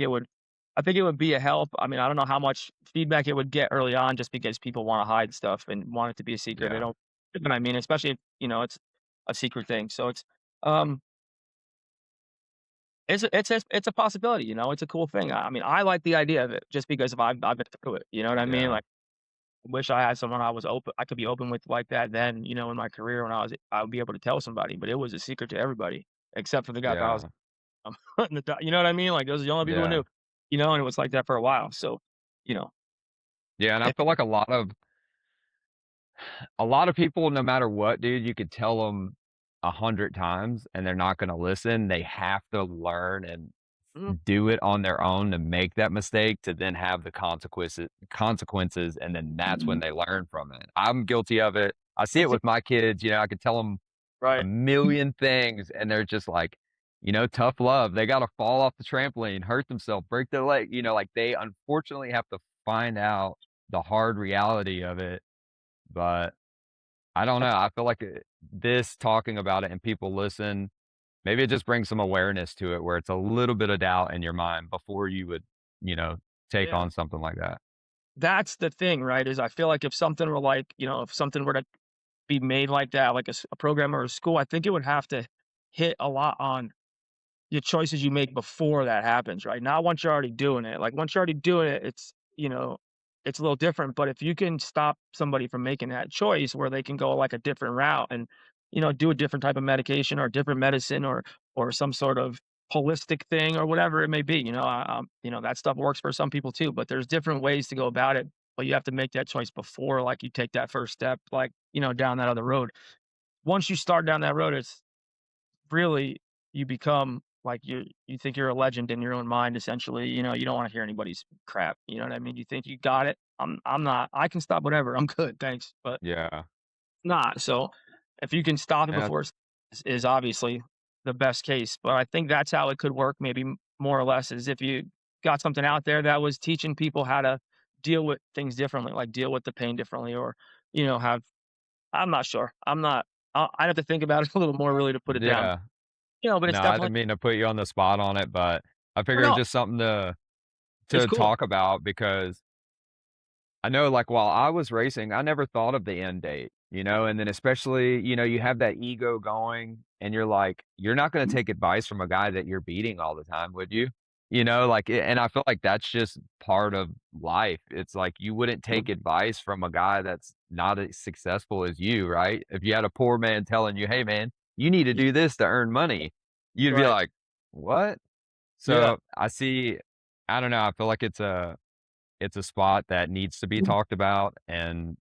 I think it would be a help. I mean, I don't know how much feedback it would get early on just because people wanna hide stuff and want it to be a secret. They Yeah, don't you know what I mean? Especially if, it's a secret thing. So um, it's a possibility, it's a cool thing. I mean, I like the idea of it just because of I've been through it, you know what I mean? yeah, Like, I wish I had someone I could be open with like that then, in my career when I would be able to tell somebody, but it was a secret to everybody except for the guy that I was yeah, in the you know what I mean? Like, those are the only people who yeah, knew, and it was like that for a while. So, you know, yeah, and I if feel like a lot of people, no matter what, dude, you could tell them 100 times and they're not gonna listen. They have to learn and mhm, do it on their own to make that mistake to then have the consequences, and then that's when they learn from it. I'm guilty of it. I see I it think with my kids, I could tell them a right. million things, and they're just like, tough love. They gotta fall off the trampoline, hurt themselves, break their leg, like, they unfortunately have to find out the hard reality of it, but I don't know. I feel like, this talking about it and people listen, maybe it just brings some awareness to it where it's a little bit of doubt in your mind before you would, you know, take Yeah. on something like that. That's the thing, right, is I feel like if something were to be made like that, like a program or a school, I think it would have to hit a lot on your choices you make before that happens, right? Not once you're already doing it. Like, once you're already doing it, it's a little different, but if you can stop somebody from making that choice where they can go, like, a different route and, do a different type of medication or different medicine or some sort of holistic thing or whatever it may be, that stuff works for some people too, but there's different ways to go about it, but you have to make that choice before, like, you take that first step, like, down that other road. Once you start down that road, it's really you become like you think you're a legend in your own mind essentially, you don't wanna hear anybody's crap, you know what I mean? You think you got it. I'm not. I can stop whatever. I'm good, thanks, but Yeah. not. So, if you can stop it And before is obviously the best case, but I think that's how it could work maybe more or less is if you got something out there that was teaching people how to deal with things differently, like deal with the pain differently or, have I'm not sure. I'm not I'd have to think about it a little more really to put it down. yeah. But it's No, I definitely didn't mean to put you on the spot on it, but I oh, figured it was no, just something to it's to cool. talk about because I know, like, while I was racing, I never thought of the end date, and then especially, you have that ego going and you're like, you're not gonna take advice from a guy that you're beating all the time, would you? Like, and I feel like that's just part of life. It's like you wouldn't take advice from a guy that's not as successful as you, right? If you had a poor man telling you, "Hey, man, you need to Y do this to earn money," you'd be right. like, "What?" Yeah, So I don't know, I feel like it's a spot that needs to be talked about, and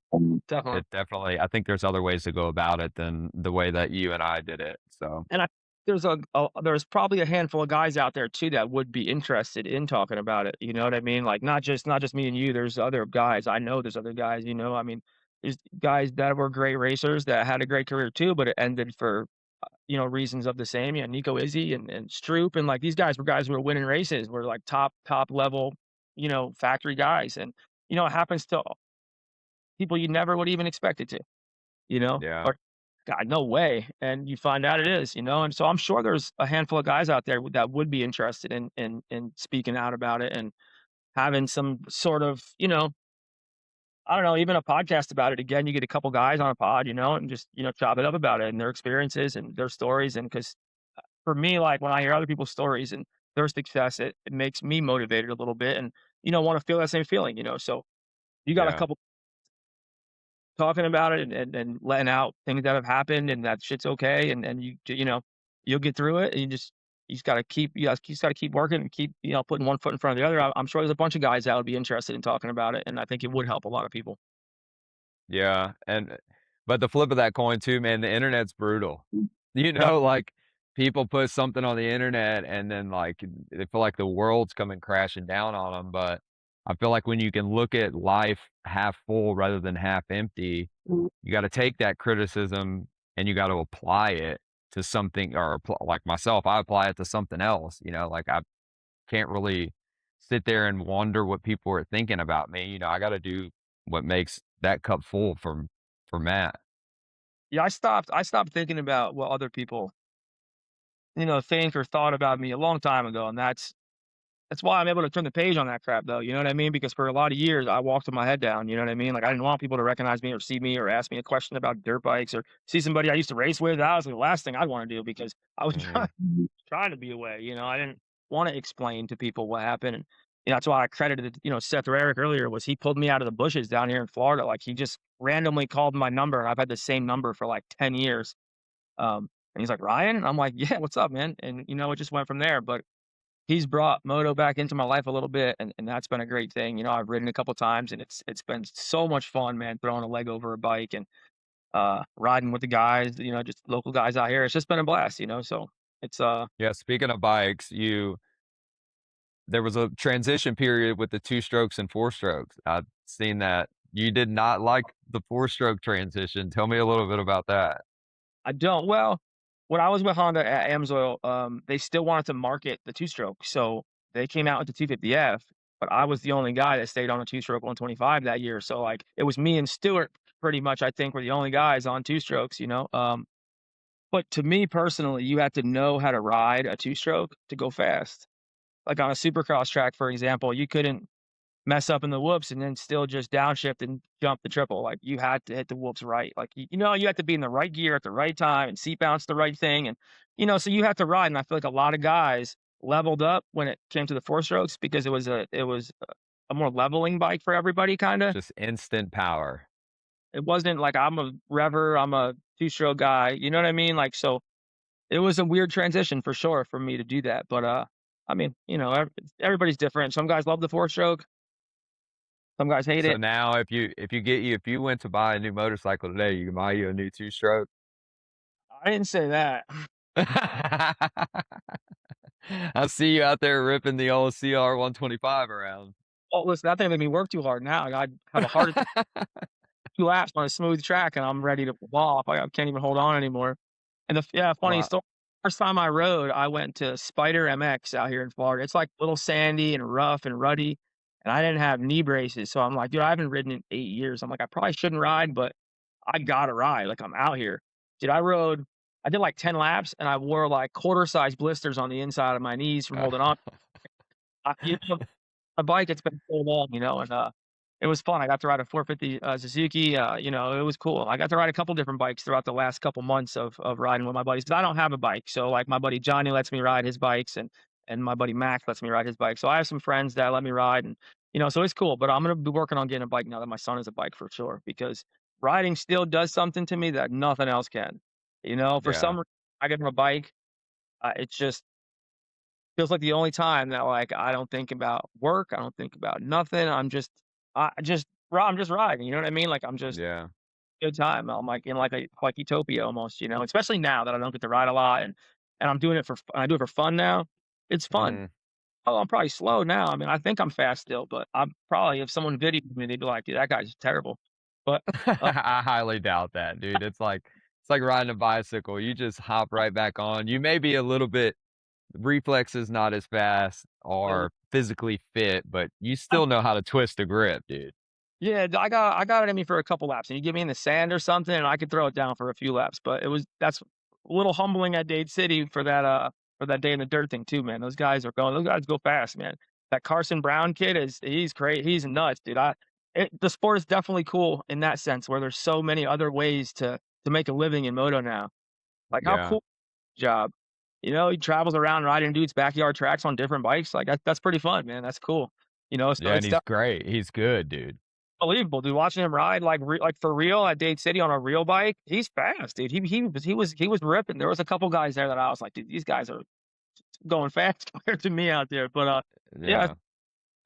definitely. I think there's other ways to go about it than the way that you and I did it, so, And there's probably a handful of guys out there too that would be interested in talking about it, you know what I mean? Like, not just me and you, there's other guys, I know there's other guys, I mean, there's guys that were great racers that had a great career too, but it ended for, reasons of the same, Nico Izzy and Stroop, and, like, these guys were guys who were winning races, were, like, top level, factory guys, and, it happens to people you never would even expect it to. yeah, Or, "God, no way," and you find out it is, and so I'm sure there's a handful of guys out there that would be interested in speaking out about it and having some sort of, I don't know, even a podcast about it. Again, you get a couple guys on a pod, and just, chop it up about it and their experiences and their stories, and because for me, like, when I hear other people's stories and their success, it makes me motivated a little bit and, wanna feel that same feeling, so you got a yeah, couple talking about it and letting out things that have happened and that shit's okay and you'll get through it and you just gotta keep working and keep, putting one foot in front of the other. I'm sure there's a bunch of guys that would be interested in talking about it, and I think it would help a lot of people. yeah, and but the flip of that coin too, man, the internet's brutal. Yep. Like, people put something on the internet and then, like, they feel like the world's coming crashing down on them. But I feel like when you can look at life half full rather than half empty, you gotta take that criticism and you gotta apply it to something or like myself, I apply it to something else, like, I can't really sit there and wonder what people are thinking about me, I gotta do what makes that cup full for Matt. Yeah, I stopped thinking about what other people, think or thought about me a long time ago, and that's That's why I'm able to turn the page on that crap though, you know what I mean? Because for a lot of years, I walked with my head down, you know what I mean? Like, I didn't want people to recognize me or see me or ask me a question about dirt bikes or see somebody I used to race with. That was the last thing I'd wanna do because I was Mhm. trying to be away, you know? I didn't wanna explain to people what happened, and, that's why I credited, Seth or Eric earlier was he pulled me out of the bushes down here in Florida, like, he just randomly called my number, and I've had the same number for, like, 10 years, and he's like, "Ryan?" And I'm like, "Yeah, what's up, man?" And, it just went from there, but he's brought moto back into my life a little bit, and that's been a great thing. I've ridden a couple times, and it's been so much fun, man, throwing a leg over a bike and, riding with the guys, just local guys out here. It's just been a blast, so it's, Yeah, speaking of bikes, there was a transition period with the 2 strokes and 4 strokes. I've seen that. You did not like the 4-stroke transition. Tell me a little bit about that. I don't well, when I was with Honda at Amsoil, they still wanted to market the two-stroke, so they came out with the 250F, but I was the only guy that stayed on a two-stroke 125 that year, so, like, it was me and Stewart pretty much, I think, were the only guys on two strokes, but to me personally, you have to know how to ride a two-stroke to go fast. Like, on a supercross track, for example, you couldn't mess up in the whoops and then still just downshift and jump the triple. Like, you had to hit the whoops right. Like, you have to be in the right gear at the right time and seat bounce the right thing. And, so you have to ride. And I feel like a lot of guys leveled up when it came to the four strokes because it was a more leveling bike for everybody, kind of. Just instant power. It wasn't like I'm a rever, I'm a two stroke guy. You know what I mean? Like, so it was a weird transition for sure for me to do that. But, I mean, everybody's different. Some guys love the four stroke, some guys hate So it. now if you went to buy a new motorcycle today, you can buy you a new 2-stroke? I didn't say that. I see you out there ripping the old CR 125 around. Oh, listen, that thing made me work too hard now. I'd have a heart 2 laps on a smooth track, and I'm ready to fall off. I can't even hold on anymore. And funny Well, story, first time I rode, I went to Spider MX out here in Florida. It's, like, little sandy and rough and ruddy, and I didn't have knee braces, so I'm like, "Dude, I haven't ridden in 8 years." I'm like, "I probably shouldn't ride, but I gotta ride, like, I'm out here." Dude, I did, like, 10 laps, and I wore, like, quarter size blisters on the inside of my knees from uh, holding on. A bike, it's been so long, and, it was fun. I got to ride a 450, Suzuki, it was cool. I got to ride a couple different bikes throughout the last couple months of riding with my buddies, 'cause I don't have a bike, so, like, my buddy Johnny lets me ride his bikes, and my buddy Max lets me ride his bike, so I have some friends that let me ride, and, so it's cool, but I'm gonna be working on getting a bike now that my son has a bike for sure, because riding still does something to me that nothing else can, for yeah, some reason, I get on a bike, it's just feels like the only time that, like, I don't think about work, I don't think about nothing, I'm just riding, you know what I mean? Like, I'm just yeah, good time, I'm, like, in, like utopia almost, especially now that I don't get to ride a lot and I'm doing it I do it for fun now, it's fun. mhm. Oh, I'm probably slow now, I mean, I think I'm fast still, but I'm probably if someone videoed me, they'd be like, "Dude, that guy's terrible." But, uh I highly doubt that, dude. It's like riding a bicycle. You just hop right back on. You may be a little bit reflexes not as fast or physically fit, but you still know how to twist a grip, dude. Yeah, I got it in me for a couple laps, and you get me in the sand or something, and I could throw it down for a few laps, but that's a little humbling at Dade City for that day in the dirt thing too, man. Those guys go fast, man. That Carson Brown kid he's nuts, dude. The sport is definitely cool in that sense where there's so many other ways to make a living in moto now. Like, how Yeah. cool job. He travels around riding dudes' backyard tracks on different bikes, like, that's pretty fun, man. That's cool. So Yeah, and it's he's great. He's good, dude. unbelievable, dude, watching him ride, like, for real at Dade City on a real bike, he's fast, dude. He was ripping. There was a couple guys there that I was like, "Dude, these guys are going fast compared to me out there," but, yeah, Yeah.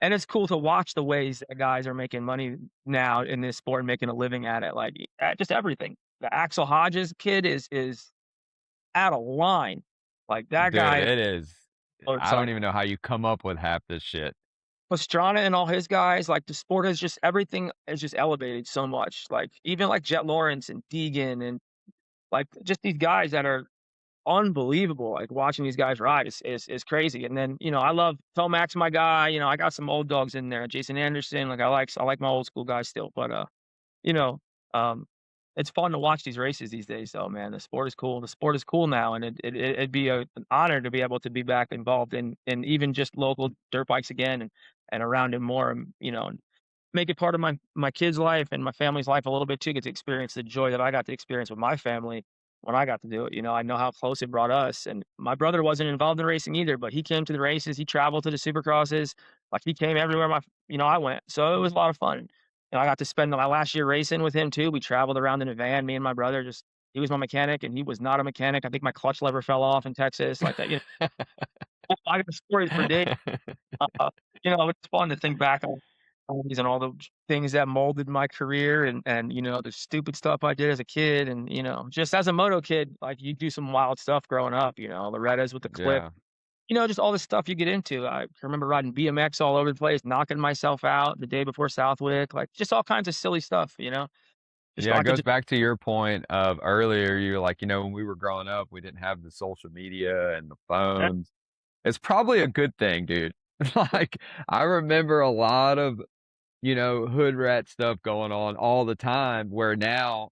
and it's cool to watch the ways that guys are making money now in this sport and making a living at it, like, at just everything. The Axel Hodges kid is out of line. Like, that Dude, guy it is I don't motorcycle. even know how you come up with half this shit. Pastrana and all his guys, like, the sport has just everything is just elevated so much, like, even, like, Jet Lawrence and Deegan and, like, just these guys that are unbelievable, like, watching these guys ride is crazy, and then, I love Tomac's my guy, I got some old dogs in there, Jason Anderson, like, I like my old school guys still, but, you know, um, it's fun to watch these races these days though, man. The sport is cool. The sport is cool now, and it'd be an honor to be able to be back involved in even just local dirt bikes again and around it more, and make it part of my kid's life and my family's life a little bit too, get to experience the joy that I got to experience with my family when I got to do it. I know how close it brought us, and my brother wasn't involved in racing either, but he came to the races, he traveled to the supercrosses, like, he came everywhere I went, so it was a lot of fun. I got to spend my last year racing with him too. We traveled around in a van, me and my brother, just he was my mechanic and he was not a mechanic. I think my clutch lever fell off in Texas, like that. I got stories for days. Uh, it's fun to think back on these and all the things that molded my career and the stupid stuff I did as a kid and just as a moto kid, like, you do some wild stuff growing up, Loretta's with the clip, Yeah. just all the stuff you get into. I remember riding BMX all over the place, knocking myself out the day before Southwick, like, just all kinds of silly stuff. Just Yeah, it I could goes just back to your point of earlier, you're like, when we were growing up, we didn't have the social media and the phones. It's probably a good thing, dude. Like, I remember a lot of, hood rat stuff going on all the time where now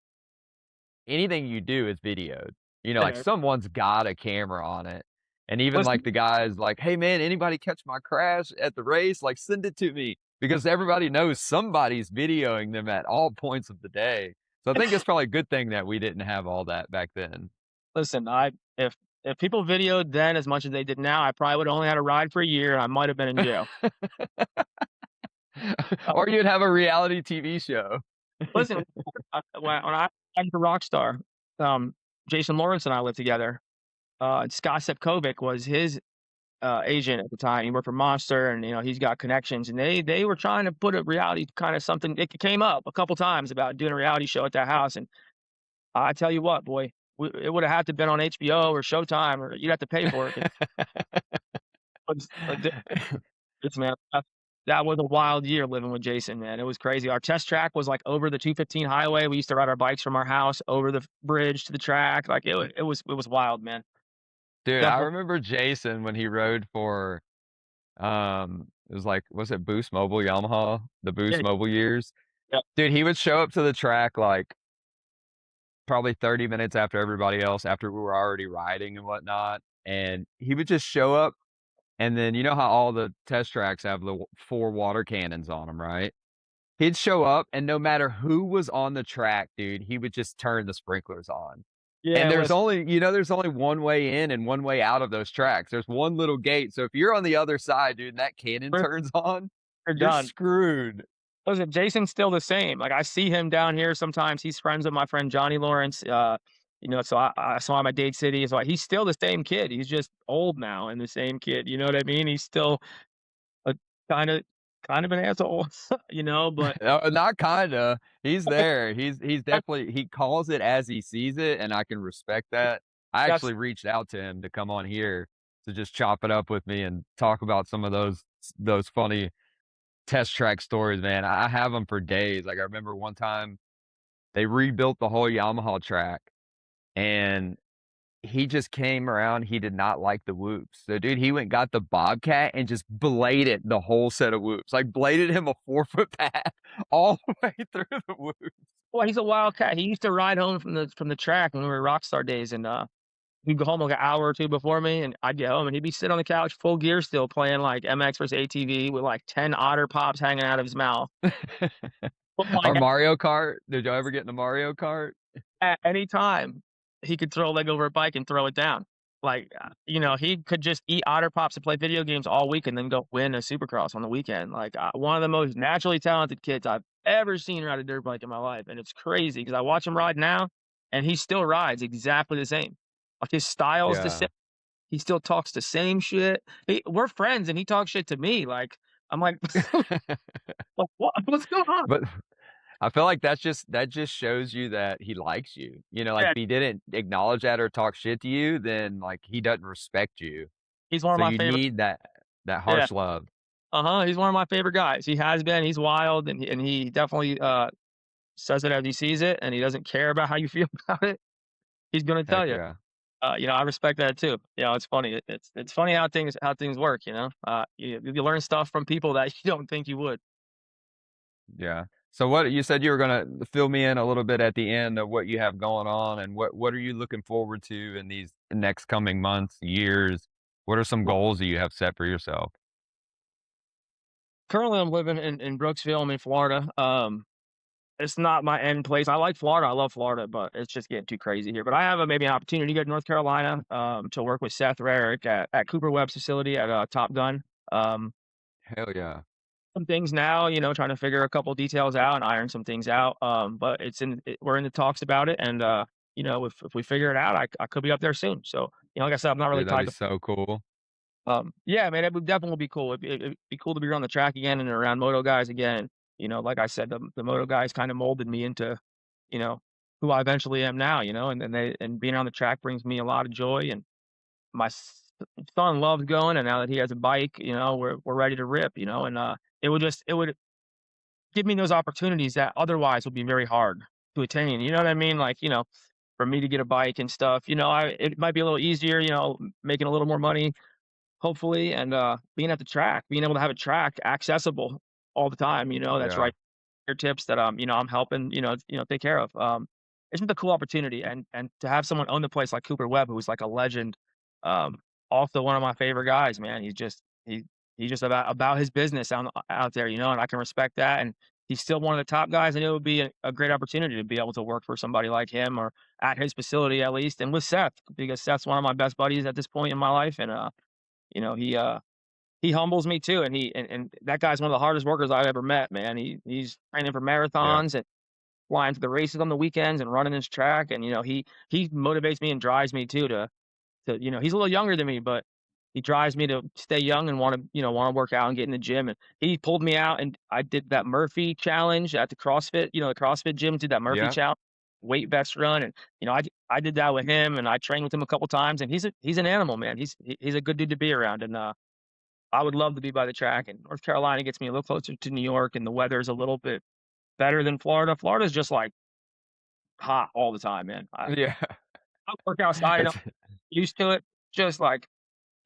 anything you do is videoed. Like yeah. someone's got a camera on it. And even like Listen the guys like, "Hey man, anybody catch my crash at the race? Like send it to me." Because everybody knows somebody's videoing them at all points of the day. So I think it's probably a good thing that we didn't have all that back then. listen, I if people videoed then as much as they did now, I probably would only had a ride for a year and I might have been in jail. Uh, Or you'd have a reality TV show. listen, when I got into Rockstar, um, Jason Lawrence and I lived together. Scott Sepkovic was his, agent at the time. He worked for Monster and he's got connections, and they were trying to put a reality kinda something it came up a couple times about doing a reality show at that house, and I tell you what, boy, it woulda had to been on HBO or Showtime, or you'd have to pay for it 'cause it was man, that was a wild year living with Jason, man. It was crazy. Our test track was, like, over the 215 highway. We used to ride our bikes from our house over the bridge to the track. Like, it was wild, man. Dude, I Definitely. remember Jason when he rode for, it was like was it Boost Mobile Yamaha? The Yeah, Boost Mobile years? yeah. Dude, he would show up to the track, like, probably 30 minutes after everybody else, after we were already riding and whatnot, and he would just show up, and then you know how all the test tracks have the 4 water cannons on them, right? He'd show up, and no matter who was on the track, dude, he would just turn the sprinklers on. And Yeah, there's listen, only there's only one way in and one way out of those tracks. There's one little gate, so if you're on the other side, dude, and that cannon we're turns on, we're you're done. screwed. Listen, Jason's still the same. Like, I see him down here sometimes. He's friends with my friend Johnny Lawrence, so I saw him at Dade City. So he's still the same kid. He's just old now and the same kid, you know what I mean? He's still a kinda kind of an asshole, but Not kinda. He's there. He's definitely he calls it as he sees it, and I can respect that. I that's actually reached out to him to come on here to just chop it up with me and talk about some of those funny test track stories, man. I have them for days. Like, I remember one time they rebuilt the whole Yamaha track, and he just came around, he did not like the whoops. So, dude, he went and got the Bobcat and just bladed the whole set of whoops, like, bladed him a 4-foot path all the way through the whoops. well, he's a wildcat. He used to ride home from the track when we were Rockstar days, and, he'd go home like an hour or 2 before me, and I'd get home, and he'd be sitting on the couch, full gear still, playing, like, MX versus ATV with, like, 10 otter pops hanging out of his mouth. But, Or like, Mario Kart. Did y'all ever get in a Mario Kart? at any time, he could throw a leg over a bike and throw it down. Like, he could just eat otter pops and play video games all week and then go win a Supercross on the weekend. Like, one of the most naturally talented kids I've ever seen ride a dirt bike in my life, and it's crazy because I watch him ride now, and he still rides exactly the same. Like, his style is the Yeah. same. He still talks the same shit. We're friends, and he talks shit to me. Like, I'm like, like, "What? What's going on?" But I feel like that just shows you that he likes you. Like, Yeah, if he didn't acknowledge that or talk shit to you, then, like, he doesn't respect you. he's one of So my you favorite. need that Yeah. harsh love. Uh-huh, he's one of my favorite guys. He has been, he's wild, and he definitely, says it as he sees it, and he doesn't care about how you feel about it. He's gonna tell Heck you. yeah. I respect that too. It's funny. It's funny how things work, you learn stuff from people that you don't think you would. Yeah. So what you said you were gonna fill me in a little bit at the end of what you have going on and what are you looking forward to in these next coming months, years? What are some goals that you have set for yourself? Currently, I'm living in Brooksville. I'm in Florida. It's not my end place. I like Florida. I love Florida, but it's just getting too crazy here. But I have maybe an opportunity to go to North Carolina to work with Seth Rarick at Cooper Webb's facility at Top Gun. Um, Hell yeah. some things now, trying to figure a couple details out and iron some things out. But we're in the talks about it, and if we figure it out, I could be up there soon. So like I said, I'm not really Dude, that'd tied be to. so cool. Yeah, man, it would definitely be cool. It'd be cool to be on the track again and around moto guys again. Like I said, the moto guys kind of molded me into, you know, who I eventually am now. And being on the track brings me a lot of joy. And my son loves going, and now that he has a bike, we're ready to rip. And it would give me those opportunities that otherwise would be very hard to attain. You know what I mean? Like for me to get a bike and stuff. It might be a little easier. Making a little more money hopefully, and, being at the track, being able to have a track accessible all the time, that's Yeah. right your tips that, I'm helping, take care of. It's just a cool opportunity, and to have someone own the place like Cooper Webb, who's like a legend, um, also one of my favorite guys, man. He's just about his business out there, and I can respect that, and he's still one of the top guys, and it would be a great opportunity to be able to work for somebody like him or at his facility at least, and with Seth, because Seth's one of my best buddies at this point in my life, and, you know, he, uh, he humbles me too, and and that guy's one of the hardest workers I've ever met, man. He's training for Yeah. marathons and flying to the races on the weekends and running his track, and he motivates me and drives me too to he's a little younger than me, but he drives me to stay young and want to work out and get in the gym. And he pulled me out, and I did that Murphy challenge at the CrossFit, the CrossFit gym did that Murphy Yeah. challenge, weight vest run, and I did that with him, and I trained with him a couple times, and he's an animal, man. He's a good dude to be around, and I would love to be by the track, and North Carolina gets me a little closer to New York, and the weather's a little bit better than Florida. Florida's just, like, hot all the time, man. Yeah. I work outside, It's used to it, just, like,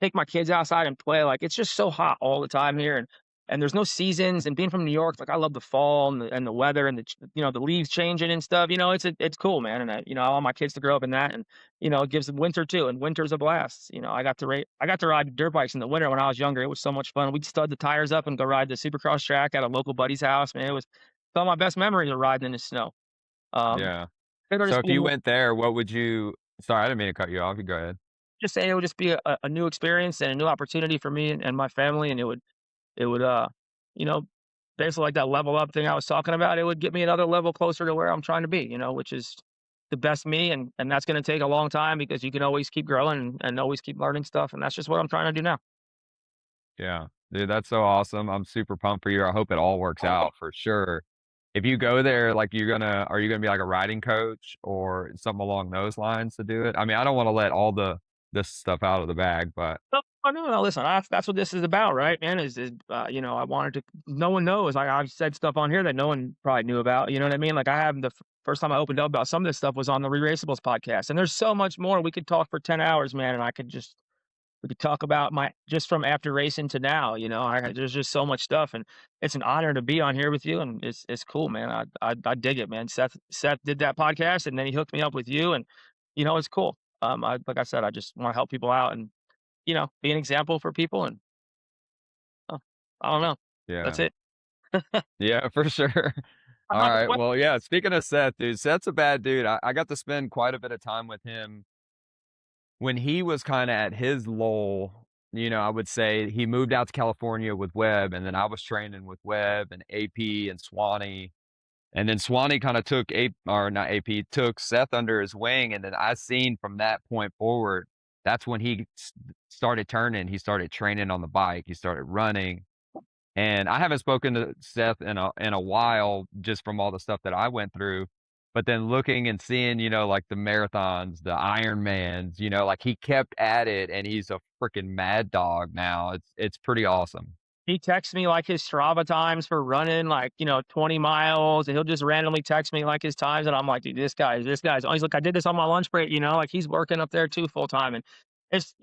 take my kids outside and play, like, it's just so hot all the time here, and there's no seasons, and being from New York, like, I love the fall and the weather and the leaves changing and stuff, it's cool, man, and I want my kids to grow up in that, and, it gives them winter too, and winter's a blast, I got to ride dirt bikes in the winter when I was younger, it was so much fun. We'd stud the tires up and go ride the Supercross track at a local buddy's house, man, it was some of my best memories are riding in the snow. Um, yeah. it'll So just if be a you new went there, what would you sorry, I didn't mean to cut you off. You go ahead. just say it would just be a new experience and a new opportunity for me and my family, and it would, you know, basically like that level up thing I was talking about, it would get me another level closer to where I'm trying to be, which is the best me. And that's going to take a long time because you can always keep growing and always keep learning stuff. And that's just what I'm trying to do now. Yeah. Dude, that's so awesome. I'm super pumped for you. I hope it all works out for sure. If you go there, like are you gonna be like a riding coach or something along those lines to do it? I mean, I don't want to let all this stuff out of the bag, but No, oh, no, no, listen, that's what this is about, right, man? I wanted to, no one knows. I've said stuff on here that no one probably knew about. You know what I mean? Like I have first time I opened up about some of this stuff was on the Re-Raceables podcast. And there's so much more. We could talk for 10 hours, man. And we could talk about my just from after racing to now, there's just so much stuff, and it's an honor to be on here with you, and it's cool, man. I dig it, man. Seth did that podcast, and then he hooked me up with you, and it's cool. Like I said, I just want to help people out, and be an example for people, and oh, I don't know. That's yeah. it. Yeah, for sure. I'm All not the right. sweat. Well, yeah, speaking of Seth, dude, Seth's a bad dude. I got to spend quite a bit of time with him when he was kind of at his lull. I would say he moved out to California with Webb, and then I was training with Webb and AP and Swanee. And then Swanee kind of took or not AP, took Seth under his wing. And then I seen from that point forward, that's when he started turning. He started training on the bike. He started running. And I haven't spoken to Seth in a while, just from all the stuff that I went through. But then looking and seeing, like the marathons, the Ironmans, like he kept at it, and he's a freaking mad dog now. It's pretty awesome. He texts me like his Strava times for running, like 20 miles, and he'll just randomly text me like his times, and I'm like, dude, this guy's. He's like, I did this on my lunch break, like he's working up there too full time, and it's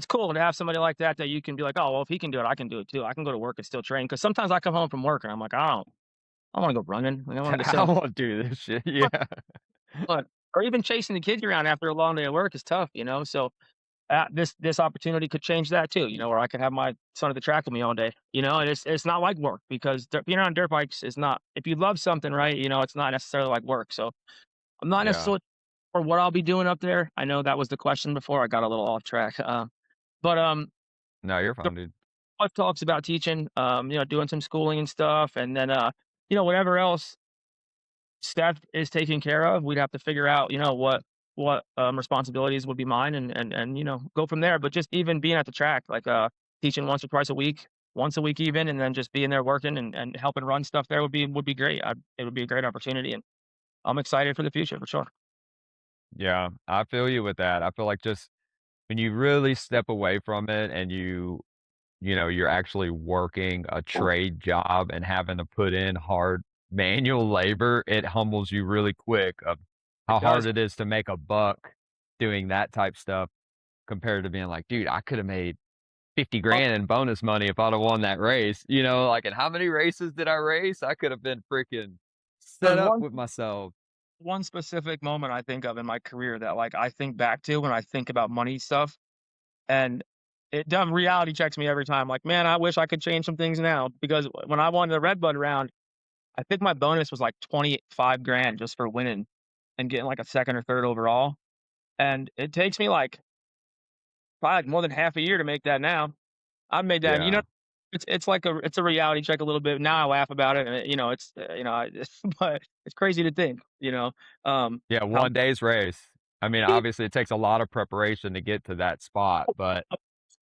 cool to have somebody like that you can be like, "Oh, well, if he can do it, I can do it too. I can go to work and still train." Because sometimes I come home from work and I'm like, "I don't I wanna go running, like, I wanna go sit I on won't do this shit. Yeah. but or even chasing the kids around after a long day of work is tough, you know, so, this opportunity could change that too, you know, where I could have my son at the track with me all day, you know, and it's not like work because being on dirt bikes is not if you love something, right, you know, it's not necessarily like work, so I'm not Yeah. necessarily for what I'll be doing up there. I know that was the question before, I got a little off track, but, No, you're the fine, dude. wife talks about teaching, you know, doing some schooling and stuff, and then, you know, whatever else Steph is taken care of, we'd have to figure out, you know, what responsibilities would be mine and, you know, go from there, but just even being at the track, like, teaching once or twice a week, once a week even, and then just being there working and helping run stuff there would be great. It would be a great opportunity, and I'm excited for the future for sure. Yeah, I feel you with that. I feel like just when you really step away from it and you're actually working a trade job and having to put in hard manual labor, it humbles you really quick of It how hard does. it is to make a buck doing that type stuff compared to being like, dude, I could have made 50 Oh, grand in bonus money if I'd have won that race, like, and how many races did I race? I could have been freaking set there's up one with myself. one specific moment I think of in my career that, like, I think back to when I think about money stuff, and it dumb reality checks me every time, like, "Man, I wish I could change some things now," because when I won the Red Bud round, I think my bonus was, like, 25 grand just for winning and getting, like, a 2nd or 3rd overall, and it takes me, like, probably, like, more than half a year to make that now. I've made that and, you know, Yeah. it's a reality check a little bit. Now I laugh about it, and, you know, but it's crazy to think, Yeah, how one day's race. I mean, obviously, it takes a lot of preparation to get to that spot, but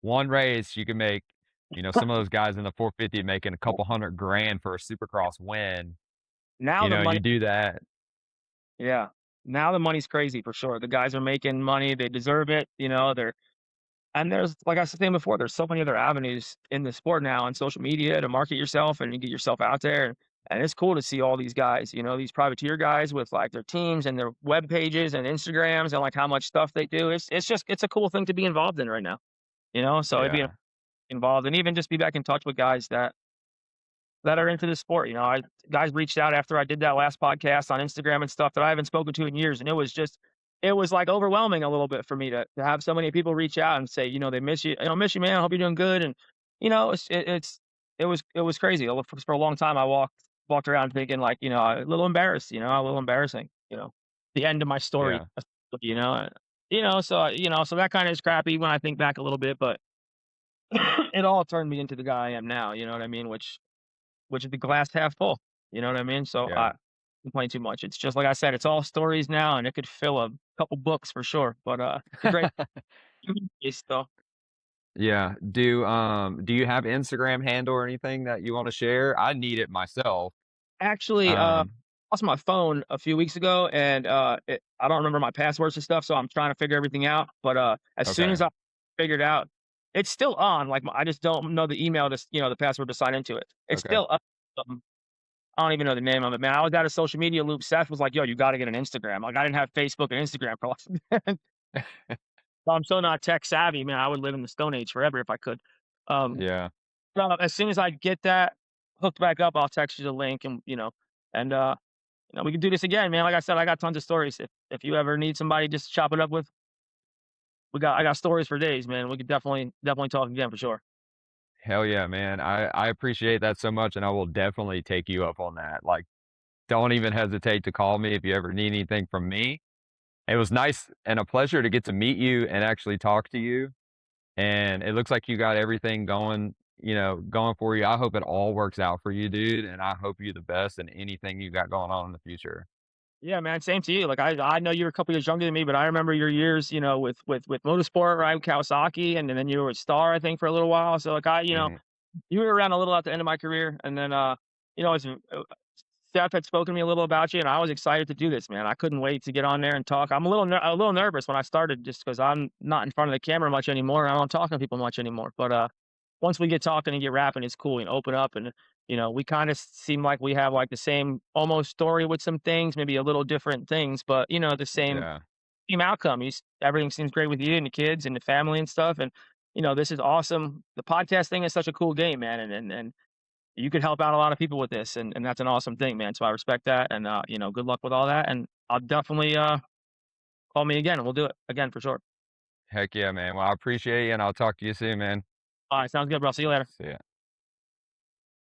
one race, you can make, some of those guys in the 450 making a couple 100 grand for a Supercross win. now the money You do that. yeah. Now the money's crazy for sure. The guys are making money, they deserve it, you know, and there's like I was saying before, there's so many other avenues in the sport now on social media to market yourself and you get yourself out there. And it's cool to see all these guys, you know, these privateer guys with like their teams and their web pages and Instagrams and like how much stuff they do. It's a cool thing to be involved in right now, you know. So it'd be Yeah. involved and even just be back in touch with guys that are into the sport. You know, I guys reached out after I did that last podcast on Instagram and stuff that I haven't spoken to in years, and it was like overwhelming a little bit for me to have so many people reach out and say, you know, they miss you, miss you, man. I hope you're doing good, and you know, it was crazy. For a long time, I walked around thinking like, you know, a little embarrassed, you know, a little embarrassing, you know, the end of my story, Yeah. you know, so that kind of is crappy when I think back a little bit, but it all turned me into the guy I am now. You know what I mean? Which is the glass half full, you know what I mean? So, Yeah. I complain too much. It's just like I said, it's all stories now, and it could fill a couple books for sure, but, it's a great piece, though. Yeah. Do you have Instagram handle or anything that you wanna share? I need it myself. Actually, Um, lost my phone a few weeks ago, and, I don't remember my passwords and stuff, so I'm trying to figure everything out, but, as soon okay. as I figured out it's still on, like, I just don't know the email the password to sign into it. It's Okay. still up, I don't even know the name of it, man. I was at a social media loop. Seth was like, "Yo, you gotta get an Instagram." Like, I didn't have Facebook and Instagram for like I'm so not tech savvy, man. I would live in the Stone Age forever if I could. Um, Yeah. as soon as I get that hooked back up, I'll text you the link and, we can do this again, man. Like I said, I got tons of stories. If you ever need somebody just to chop it up with, I got stories for days, man. We could definitely talk again for sure. Hell yeah, man. I appreciate that so much, and I will definitely take you up on that. Like, don't even hesitate to call me if you ever need anything from me. It was nice and a pleasure to get to meet you and actually talk to you. And it looks like you got everything going for you. I hope it all works out for you, dude. And I hope you the best in anything you got going on in the future. Yeah, man, same to you. Like I know you're a couple years younger than me, but I remember your years, with motorsport, right? Kawasaki, and then you were a Star, I think, for a little while. So like Mhm. you were around a little at the end of my career, and then as Steph had spoken to me a little about you, and I was excited to do this, man. I couldn't wait to get on there and talk. I'm a little nervous when I started, just because I'm not in front of the camera much anymore. I don't talk to people much anymore. But once we get talking and get rapping, it's cool and open up, and we kind of seem like we have like the same almost story with some things, maybe a little different things, but the Yeah. same outcome. Everything seems great with you and the kids and the family and stuff, and this is awesome. The podcast thing is such a cool game, man, and you could help out a lot of people with this, and that's an awesome thing, man. So I respect that, and good luck with all that. And I'll definitely call me again, and we'll do it again for sure. Heck yeah, man. Well, I appreciate you, and I'll talk to you soon, man. All right, sounds good, bro. See you later. See ya.